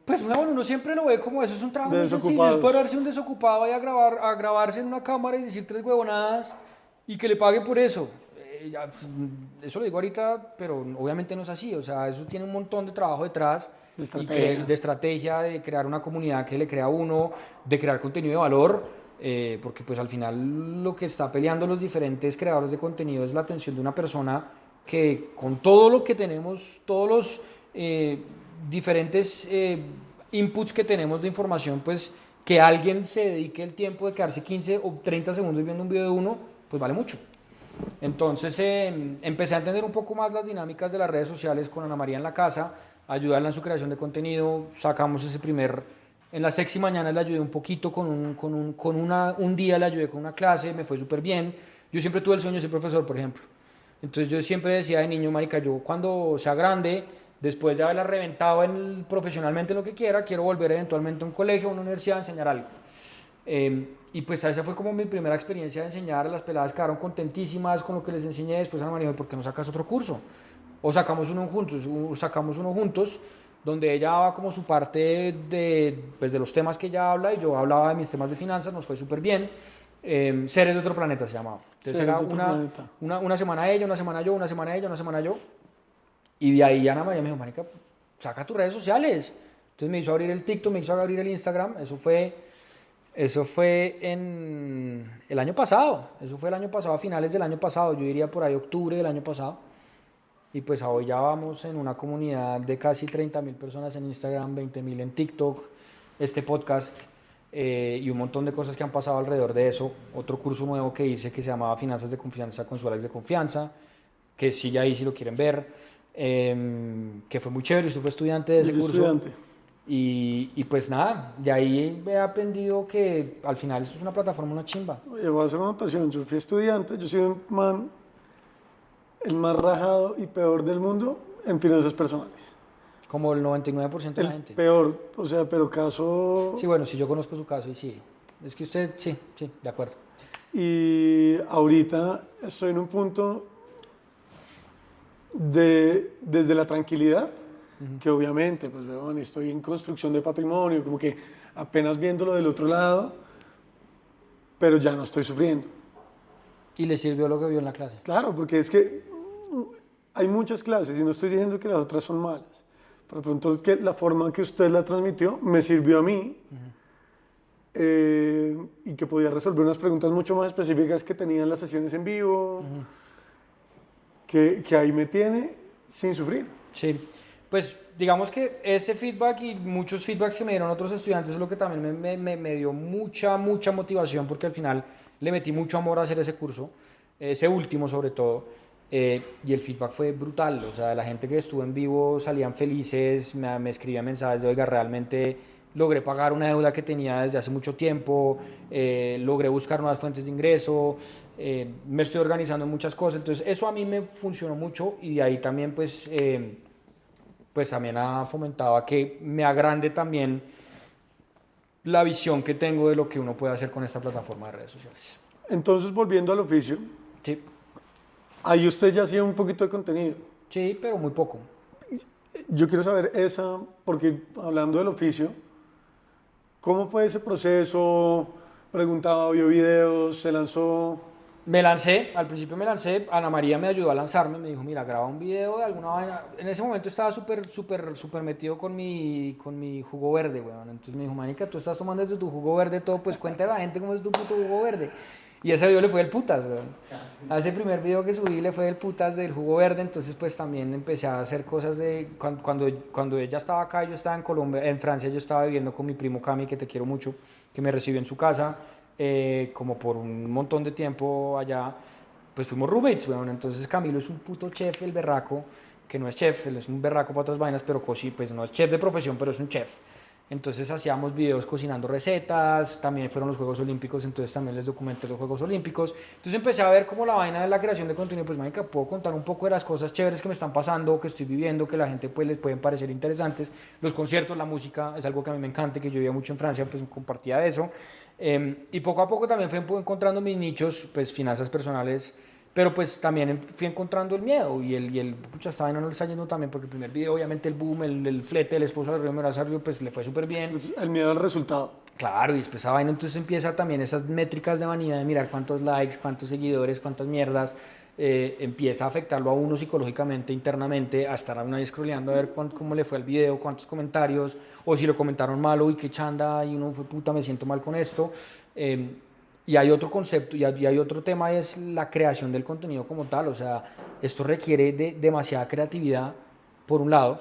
Pues bueno, uno siempre lo ve como eso es un trabajo muy sencillo, es Desocupados. pararse un desocupado y a grabarse en una cámara y decir 3 huevonadas y que le pague por eso. Eso lo digo ahorita, pero obviamente no es así, o sea, eso tiene un montón de trabajo detrás De y estrategia. de estrategia, de crear una comunidad que le crea a uno, de crear contenido de valor, porque pues al final lo que está peleando los diferentes creadores de contenido es la atención de una persona que con todo lo que tenemos, todos los diferentes inputs que tenemos de información, pues que alguien se dedique el tiempo de quedarse 15 o 30 segundos viendo un video de uno, pues vale mucho. Entonces empecé a entender un poco más las dinámicas de las redes sociales con Ana María en la casa, ayudarla en su creación de contenido, sacamos en las sexy mañanas le ayudé un poquito un día le ayudé con una clase, me fue súper bien. Yo siempre tuve el sueño de ser profesor, por ejemplo. Entonces yo siempre decía de niño, marica, yo cuando sea grande, después de haberla reventado profesionalmente lo que quiera, quiero volver eventualmente a un colegio, a una universidad a enseñar algo. Y pues esa fue como mi primera experiencia de enseñar, las peladas quedaron contentísimas con lo que les enseñé, después Ana María dijo, ¿por qué no sacas otro curso? O sacamos uno juntos, donde ella daba como su parte pues de los temas que ella habla y yo hablaba de mis temas de finanzas, nos fue súper bien. Seres de otro planeta se llamaba. Entonces Seres era de otro planeta. una semana ella, una semana yo, una semana ella, una semana yo. Y de ahí Ana María me dijo, marica, saca tus redes sociales. Entonces me hizo abrir el TikTok, me hizo abrir el Instagram. Eso fue en el año pasado. Eso fue el año pasado, a finales del año pasado. Yo diría por ahí octubre del año pasado. Y pues hoy ya vamos en una comunidad de casi 30.000 personas en Instagram, 20.000 en TikTok, este podcast y un montón de cosas que han pasado alrededor de eso. Otro curso nuevo que hice que se llamaba Finanzas de Confianza con su Alex de Confianza, que sigue ahí si lo quieren ver, que fue muy chévere. Usted fue estudiante de ese Yo curso. estudiante. Y pues nada, de ahí he aprendido que al final esto es una plataforma, una chimba. Oye, voy a hacer una anotación. Yo fui estudiante, yo soy el más rajado y peor del mundo en finanzas personales. Como el 99% de la El gente. peor, o sea, pero caso... Sí, bueno, sí, yo conozco su caso y sí. Es que usted, sí, de acuerdo. Y ahorita estoy en un punto desde la tranquilidad, que obviamente, pues, weón, estoy en construcción de patrimonio, como que apenas viéndolo del otro lado, pero ya no estoy sufriendo. ¿Y le sirvió lo que vio en la clase? Claro, porque es que hay muchas clases y no estoy diciendo que las otras son malas. Pero de pronto que la forma en que usted la transmitió me sirvió a mí y que podía resolver unas preguntas mucho más específicas que tenían las sesiones en vivo, que ahí me tiene sin sufrir. Sí, pues digamos que ese feedback y muchos feedbacks que me dieron otros estudiantes es lo que también me dio mucha motivación porque al final le metí mucho amor a hacer ese curso, ese último sobre todo. Y el feedback fue brutal, o sea, la gente que estuvo en vivo salían felices, me escribían mensajes de, oiga, realmente logré pagar una deuda que tenía desde hace mucho tiempo, logré buscar nuevas fuentes de ingreso, me estoy organizando en muchas cosas, entonces eso a mí me funcionó mucho y de ahí también pues también ha fomentado a que me agrande también la visión que tengo de lo que uno puede hacer con esta plataforma de redes sociales. Entonces, volviendo al oficio, Sí. ahí usted ya hacía un poquito de contenido. Sí, pero muy poco. Yo quiero saber esa, porque hablando del oficio, ¿cómo fue ese proceso? Preguntaba, vio videos, se lanzó. Me lancé, al principio me lancé, Ana María me ayudó a lanzarme, me dijo, mira, graba un video de alguna vaina. En ese momento estaba súper metido con mi jugo verde, weón. Entonces me dijo, manica, tú estás tomando desde tu jugo verde todo, pues cuéntale a la gente cómo es tu puto jugo verde. Y ese video le fue del putas, weón. A ese primer video que subí le fue del putas del jugo verde, entonces pues también empecé a hacer cosas de... Cuando ella estaba acá, yo estaba en Colombia, en Francia, yo estaba viviendo con mi primo Cami, que te quiero mucho, que me recibió en su casa. Como por un montón de tiempo allá, pues fuimos roommates, weón. Entonces Camilo es un puto chef, el berraco, que no es chef, él es un berraco para otras vainas, pero pues no es chef de profesión, pero es un chef. Entonces hacíamos videos cocinando recetas, también fueron los Juegos Olímpicos, entonces también les documenté los Juegos Olímpicos. Entonces empecé a ver como la vaina de la creación de contenido, pues marica, puedo contar un poco de las cosas chéveres que me están pasando, que estoy viviendo, que la gente pues les pueden parecer interesantes. Los conciertos, la música, es algo que a mí me encanta, que yo vivía mucho en Francia, pues compartía eso. Y poco a poco también fui encontrando mis nichos, pues finanzas personales, pero pues también fui encontrando el miedo pucha, esta vaina no le está yendo también, porque el primer video, obviamente el boom, el flete, el esposo del Río Merazarrio, pues le fue súper bien. El miedo al resultado. Claro, y después esa vaina entonces empieza también esas métricas de vanidad, de mirar cuántos likes, cuántos seguidores, cuántas mierdas, empieza a afectarlo a uno psicológicamente, internamente, a estar una vez scrolleando a ver cómo le fue el video, cuántos comentarios, o si lo comentaron mal, uy, qué chanda, y uno fue puta, me siento mal con esto. Y hay otro concepto, y hay otro tema, es la creación del contenido como tal. O sea, esto requiere de demasiada creatividad, por un lado,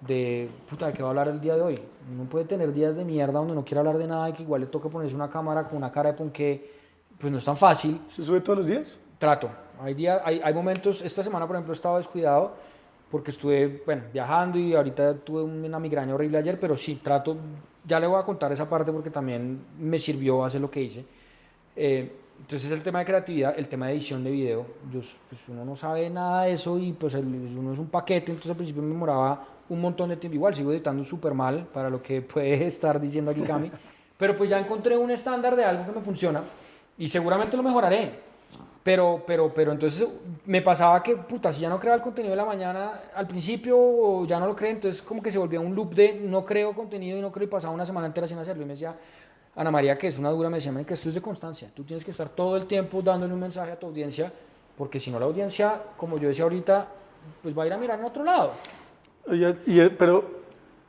de puta, ¿de qué va a hablar el día de hoy? Uno puede tener días de mierda donde no quiere hablar de nada y que igual le toca ponerse una cámara con una cara de ponqué, pues no es tan fácil. ¿Se sube todos los días? Trato. Hay momentos, esta semana por ejemplo he estado descuidado porque estuve, bueno, viajando y ahorita tuve una migraña horrible ayer, pero sí, trato, ya le voy a contar esa parte porque también me sirvió hacer lo que hice. Entonces el tema de creatividad, el tema de edición de video, pues uno no sabe nada de eso y pues uno es un paquete, entonces al principio me demoraba un montón de tiempo, igual sigo editando súper mal para lo que puede estar diciendo aquí Cami, pero pues ya encontré un estándar de algo que me funciona y seguramente lo mejoraré. Pero entonces me pasaba que, puta, si ya no creaba el contenido de la mañana al principio o ya no lo creé, entonces como que se volvía un loop de no creo contenido y no creo y pasaba una semana entera sin hacerlo. Y me decía Ana María, que es una dura, me decía, que esto es de constancia. Tú tienes que estar todo el tiempo dándole un mensaje a tu audiencia, porque si no la audiencia, como yo decía ahorita, pues va a ir a mirar en otro lado. Oye, pero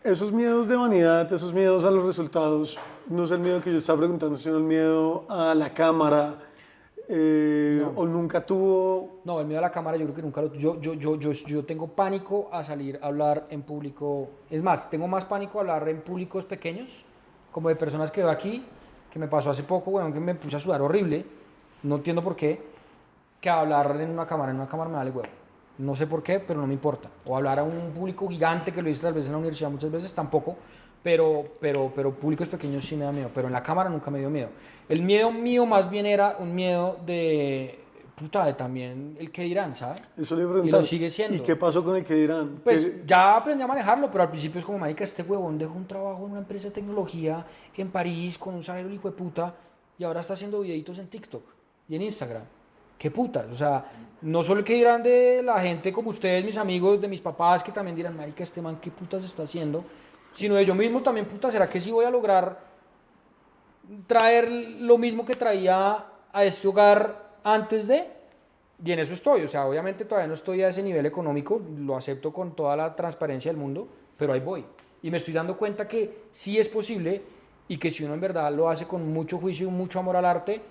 esos miedos de vanidad, esos miedos a los resultados, no es el miedo que yo estaba preguntando, sino el miedo a la cámara. No. ¿O nunca tuvo? No, el miedo a la cámara yo creo que nunca lo... Yo tengo pánico a salir a hablar en público. Es más, tengo más pánico a hablar en públicos pequeños, como de personas que veo aquí, que me pasó hace poco, bueno, que me puse a sudar horrible, no entiendo por qué, que a hablar en una cámara me vale huevo. No sé por qué, pero no me importa. O hablar a un público gigante, que lo hice tal vez en la universidad muchas veces, tampoco. Pero públicos pequeños sí me da miedo, pero en la cámara nunca me dio miedo. El miedo mío más bien era un miedo de, puta, de también el que dirán, ¿sabes? Eso le iba a Y preguntar. lo sigue siendo. ¿Y qué pasó con el que dirán? Pues ya aprendí a manejarlo, pero al principio es como, marica, este huevón dejó un trabajo en una empresa de tecnología en París con un salario hijo de puta y ahora está haciendo videitos en TikTok y en Instagram. ¿Qué putas? O sea, no solo el que dirán de la gente como ustedes, mis amigos, de mis papás, que también dirán, marica, este man, ¿qué putas está haciendo? Sino de yo mismo también, puta, ¿será que sí voy a lograr traer lo mismo que traía a este hogar antes de? Y en eso estoy, o sea, obviamente todavía no estoy a ese nivel económico, lo acepto con toda la transparencia del mundo, pero ahí voy. Y me estoy dando cuenta que sí es posible y que si uno en verdad lo hace con mucho juicio y mucho amor al arte,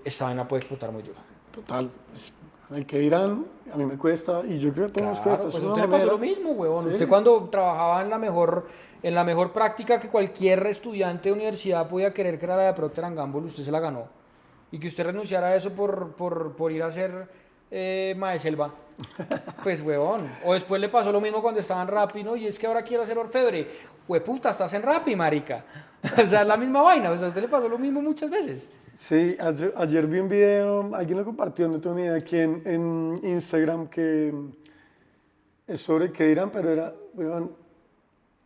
esta vaina puede explotar muy duro. Total. Pues, el que dirán, a mí me cuesta y yo creo que a todos nos cuesta. Pues Es a una usted le pasó manera- lo mismo, huevón. Sí. Usted cuando trabajaba en la mejor práctica que cualquier estudiante de universidad podía querer, que era la de Procter & Gamble, usted se la ganó. Y que usted renunciara a eso por ir a ser maeselva. Pues, huevón. O después le pasó lo mismo cuando estaba en Rappi, ¿no? Y es que ahora quiero hacer orfebre. Hueputa, estás en Rappi, marica. O sea, es la misma vaina. O sea, a usted le pasó lo mismo muchas veces. Sí, ayer vi un video, alguien lo compartió, no tengo ni idea quién, en Instagram, que es sobre qué dirán, pero era, weón,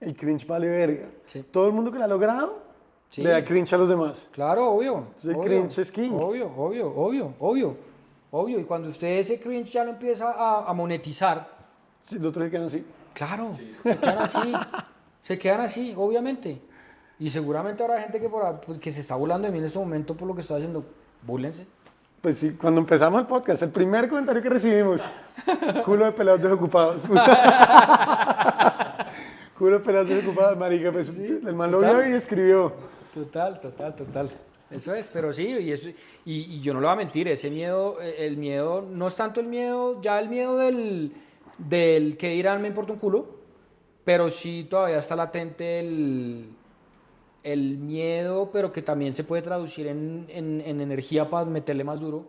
el cringe vale verga. Sí. Todo el mundo que lo ha logrado Sí. le da cringe a los demás. Claro, obvio. Entonces, el obvio, cringe es king. Obvio. Y cuando usted ese cringe ya lo empieza a monetizar, Sí, los otros se quedan así. Claro, se quedan así, obviamente. Y seguramente habrá gente pues, que se está burlando de mí en este momento por lo que estoy haciendo. Búrlense. Pues sí, cuando empezamos el podcast, el primer comentario que recibimos, culo de pelados desocupados. Culo de pelados desocupados, marica, pues Sí, el man lo vio y escribió. Total. Eso es, pero sí, y yo no le voy a mentir, ese miedo, el miedo, no es tanto el miedo, ya el miedo del que dirán me importa un culo, pero sí todavía está latente el miedo, pero que también se puede traducir en energía para meterle más duro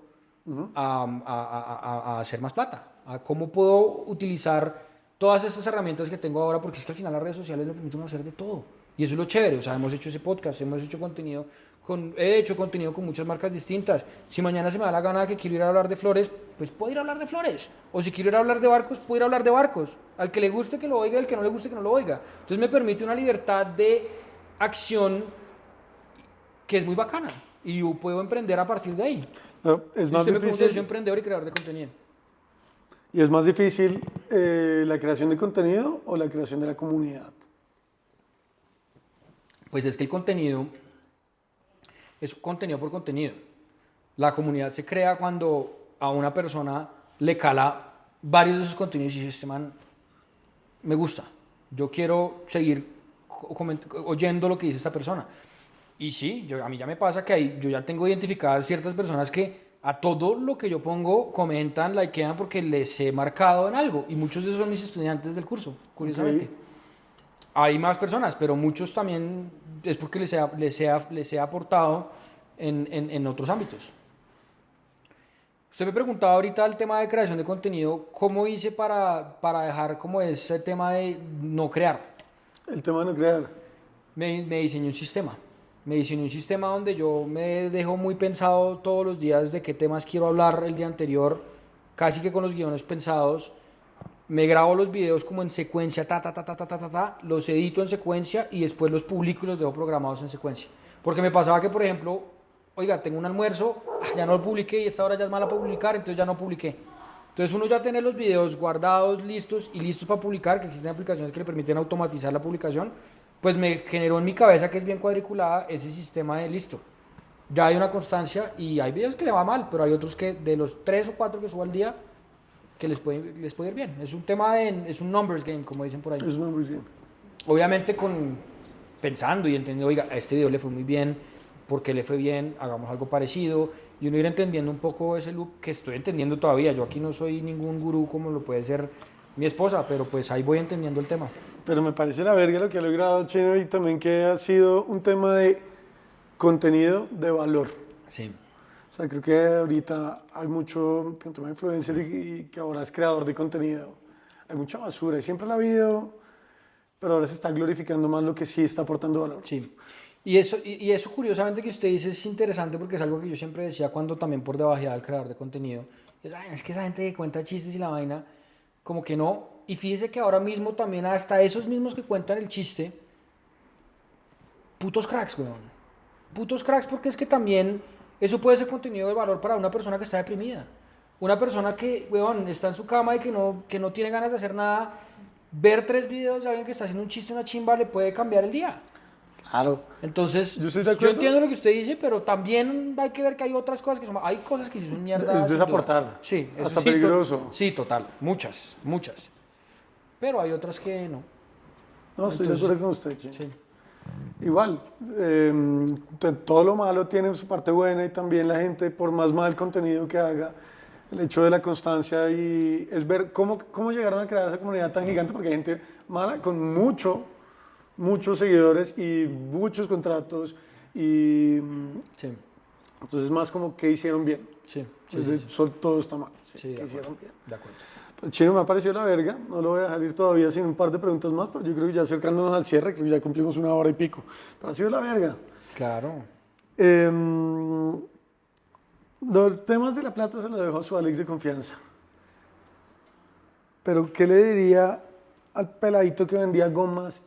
a hacer más plata, a cómo puedo utilizar todas estas herramientas que tengo ahora, porque es que al final las redes sociales me permiten hacer de todo. Y eso es lo chévere, o sea, hemos hecho ese podcast, hemos hecho contenido, he hecho contenido con muchas marcas distintas. Si mañana se me da la gana que quiero ir a hablar de flores, pues puedo ir a hablar de flores. O si quiero ir a hablar de barcos, puedo ir a hablar de barcos. Al que le guste que lo oiga, al que no le guste que no lo oiga. Entonces me permite una libertad de acción que es muy bacana. Y yo puedo emprender a partir de ahí. No, es Si más usted me pregunta, yo soy difícil, emprendedor y creador de contenido. y es más difícil la creación de contenido o la creación de la comunidad. Pues es que el contenido es contenido por contenido. La comunidad se crea cuando a una persona le cala varios de esos contenidos y dice, este man me gusta, yo quiero seguir oyendo lo que dice esta persona. Y sí, a mí ya me pasa que yo ya tengo identificadas ciertas personas que a todo lo que yo pongo comentan, likean porque les he marcado en algo. Y muchos de esos son mis estudiantes del curso, curiosamente. Ok. Hay más personas, pero muchos también es porque les he aportado en otros ámbitos. Usted me preguntaba ahorita el tema de creación de contenido, ¿cómo hice para dejar como ese tema de no crear? El tema de no crear. Me diseñé un sistema. Me diseñé un sistema donde yo me dejo muy pensado todos los días de qué temas quiero hablar el día anterior, casi que con los guiones pensados. Me grabo los videos como en secuencia, los edito en secuencia y después los publico y los dejo programados en secuencia. Porque me pasaba que, por ejemplo, oiga, tengo un almuerzo, ya no lo publiqué y esta hora ya es mala para publicar, entonces ya no publiqué. Entonces uno ya tiene los videos guardados, listos y listos para publicar, que existen aplicaciones que le permiten automatizar la publicación, pues me generó en mi cabeza, que es bien cuadriculada, ese sistema de listo. Ya hay una constancia y hay videos que le va mal, pero hay otros que de los 3 o 4 que subo al día, que les puede ir bien. Es un tema, es un numbers game, como dicen por ahí. Es muy bien. Obviamente pensando y entendiendo, oiga, a este video le fue muy bien, ¿por qué le fue bien? Hagamos algo parecido. Y uno ir entendiendo un poco ese loop que estoy entendiendo todavía. Yo aquí no soy ningún gurú como lo puede ser mi esposa, pero pues ahí voy entendiendo el tema. Pero me parece la verga lo que ha logrado Chino y también que ha sido un tema de contenido de valor. Sí. O sea, creo que ahorita hay mucho tema de influencer y que ahora es creador de contenido. Hay mucha basura y siempre la ha habido, pero ahora se está glorificando más lo que sí está aportando valor. Sí. Y eso curiosamente que usted dice es interesante porque es algo que yo siempre decía cuando también por debajeaba al creador de contenido. Es que esa gente que cuenta chistes y la vaina, como que no. Y fíjese que ahora mismo también hasta esos mismos que cuentan el chiste, putos cracks, weón. Putos cracks porque es que también eso puede ser contenido de valor para una persona que está deprimida. Una persona que, weón, está en su cama y que no tiene ganas de hacer nada. Ver 3 videos de alguien que está haciendo un chiste, una chimba, le puede cambiar el día. Claro. Entonces, Yo estoy de yo acuerdo. entiendo lo que usted dice, pero también hay que ver que hay otras cosas que son... Hay cosas que sí son mierda. Es sin desaportar. duda. Sí, eso Hasta sí, peligroso. sí, total. Muchas. Pero hay otras que no. No, estoy de Entonces, acuerdo con usted, Chino. Sí. Igual, todo lo malo tiene su parte buena y también la gente, por más mal contenido que haga, el hecho de la constancia y es ver cómo llegaron a crear esa comunidad tan gigante, porque hay gente mala con muchos seguidores y muchos contratos y Sí, entonces más como que hicieron bien. sí, Todo está mal. Sí, que de hicieron acuerdo. bien. De acuerdo. El Chino me ha parecido la verga, no lo voy a dejar ir todavía sin un par de preguntas más, pero yo creo que ya acercándonos al cierre, creo que ya cumplimos 1 hora y pico. Pero ha sido la verga. Claro. Los temas de la plata se los dejo a su Alex de confianza. Pero, ¿qué le diría al peladito que vendía gomas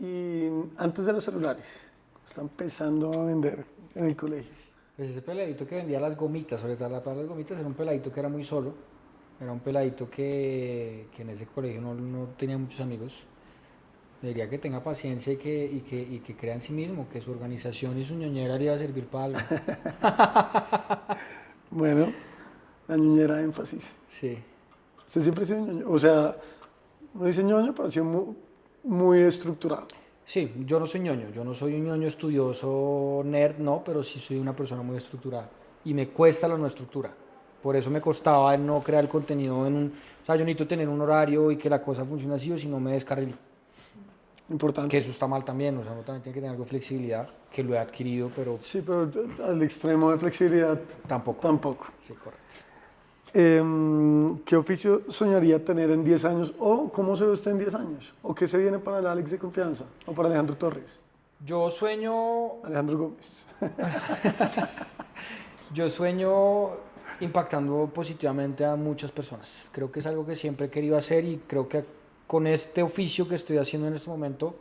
antes de los celulares? Está empezando a vender en el colegio. Pues ese peladito que vendía las gomitas, sobre todo para las gomitas, era un peladito que era muy solo. Era un peladito que en ese colegio no tenía muchos amigos. Le diría que tenga paciencia y que crea en sí mismo, que su organización y su ñoñera le iba a servir para algo. Bueno, la ñoñera de énfasis. Sí. Usted siempre ha sido ñoño. O sea, no dice ñoño, pero ha sido muy estructurado. Sí, yo no soy ñoño, yo no soy un ñoño estudioso, nerd, no, pero sí soy una persona muy estructurada. Y me cuesta la no estructura. Por eso me costaba el no crear el contenido en un... O sea, yo necesito tener un horario y que la cosa funcione así o si no me descarrilo. Importante. Que eso está mal también, o sea, uno también tiene que tener algo de flexibilidad, que lo he adquirido, pero Sí, pero al extremo de flexibilidad tampoco. tampoco. Sí, correcto. ¿Qué oficio soñaría tener en 10 años? ¿O cómo se ve usted en 10 años? ¿O qué se viene para el Alex de confianza? ¿O para Alejandro Torres? Yo sueño Alejandro Gómez. Yo sueño impactando positivamente a muchas personas. Creo que es algo que siempre he querido hacer y creo que con este oficio que estoy haciendo en este momento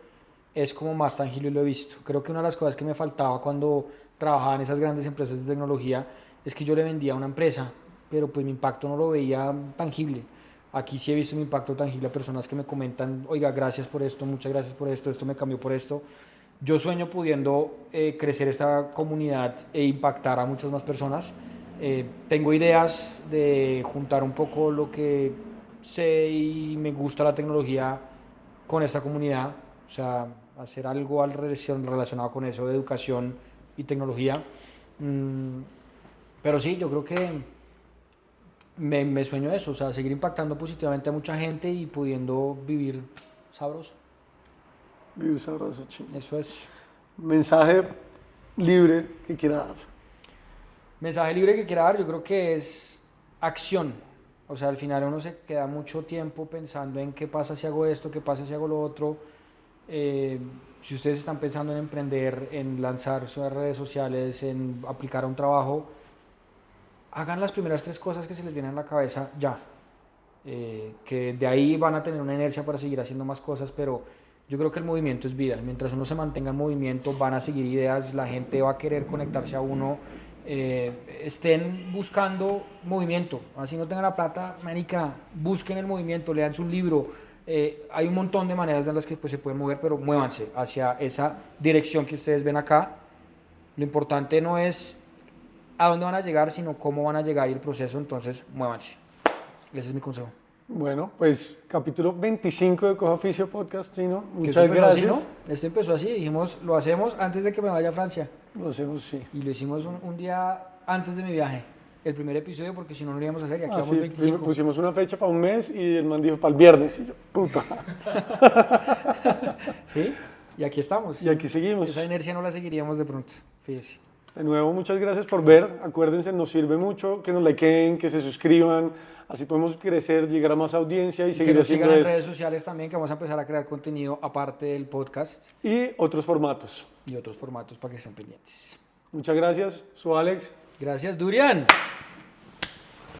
es como más tangible y lo he visto. Creo que una de las cosas que me faltaba cuando trabajaba en esas grandes empresas de tecnología es que yo le vendía a una empresa, pero pues mi impacto no lo veía tangible. Aquí sí he visto mi impacto tangible a personas que me comentan, oiga, gracias por esto, muchas gracias por esto me cambió por esto. Yo sueño pudiendo crecer esta comunidad e impactar a muchas más personas. Tengo ideas de juntar un poco lo que sé y me gusta la tecnología con esta comunidad, o sea, hacer algo relacionado con eso de educación y tecnología. Pero sí, yo creo que me sueño eso, o sea, seguir impactando positivamente a mucha gente y pudiendo vivir sabroso. Vivir sabroso, chino. Eso es. Mensaje libre que quiera dar. Mensaje libre que quiera dar, yo creo que es acción. O sea, al final uno se queda mucho tiempo pensando en qué pasa si hago esto, qué pasa si hago lo otro. Si ustedes están pensando en emprender, en lanzar sus redes sociales, en aplicar a un trabajo, hagan las primeras 3 cosas que se les vienen a la cabeza ya. Que de ahí van a tener una inercia para seguir haciendo más cosas, pero yo creo que el movimiento es vida. Mientras uno se mantenga en movimiento, van a seguir ideas, la gente va a querer conectarse a uno. Estén buscando movimiento, así no tengan la plata, marica, busquen el movimiento, leanse un libro. Hay un montón de maneras en las que pues, se pueden mover, pero muévanse hacia esa dirección que ustedes ven acá. Lo importante no es a dónde van a llegar, sino cómo van a llegar y el proceso, entonces muévanse. Ese es mi consejo. Bueno, pues capítulo 25 de Coja Oficio Podcast, Chino. Que Muchas esto empezó gracias. así, ¿no? Esto empezó así, dijimos, lo hacemos antes de que me vaya a Francia. Lo hacemos, sí. Y lo hicimos un día antes de mi viaje, el primer episodio, porque si no, no lo íbamos a hacer, y aquí vamos Así, 25. pusimos una fecha para un mes y el man dijo para el viernes. Y yo, puta. ¿Sí? Y aquí estamos. Y aquí seguimos. Esa inercia no la seguiríamos de pronto, fíjese. De nuevo, muchas gracias por ver. Acuérdense, nos sirve mucho que nos likeen, que se suscriban. Así podemos crecer, llegar a más audiencia y Que seguir nos sigan haciendo en esto. redes sociales también, que vamos a empezar a crear contenido aparte del podcast Y otros formatos. y otros formatos para que estén pendientes. Muchas gracias. Soy Alex. Gracias, Durian.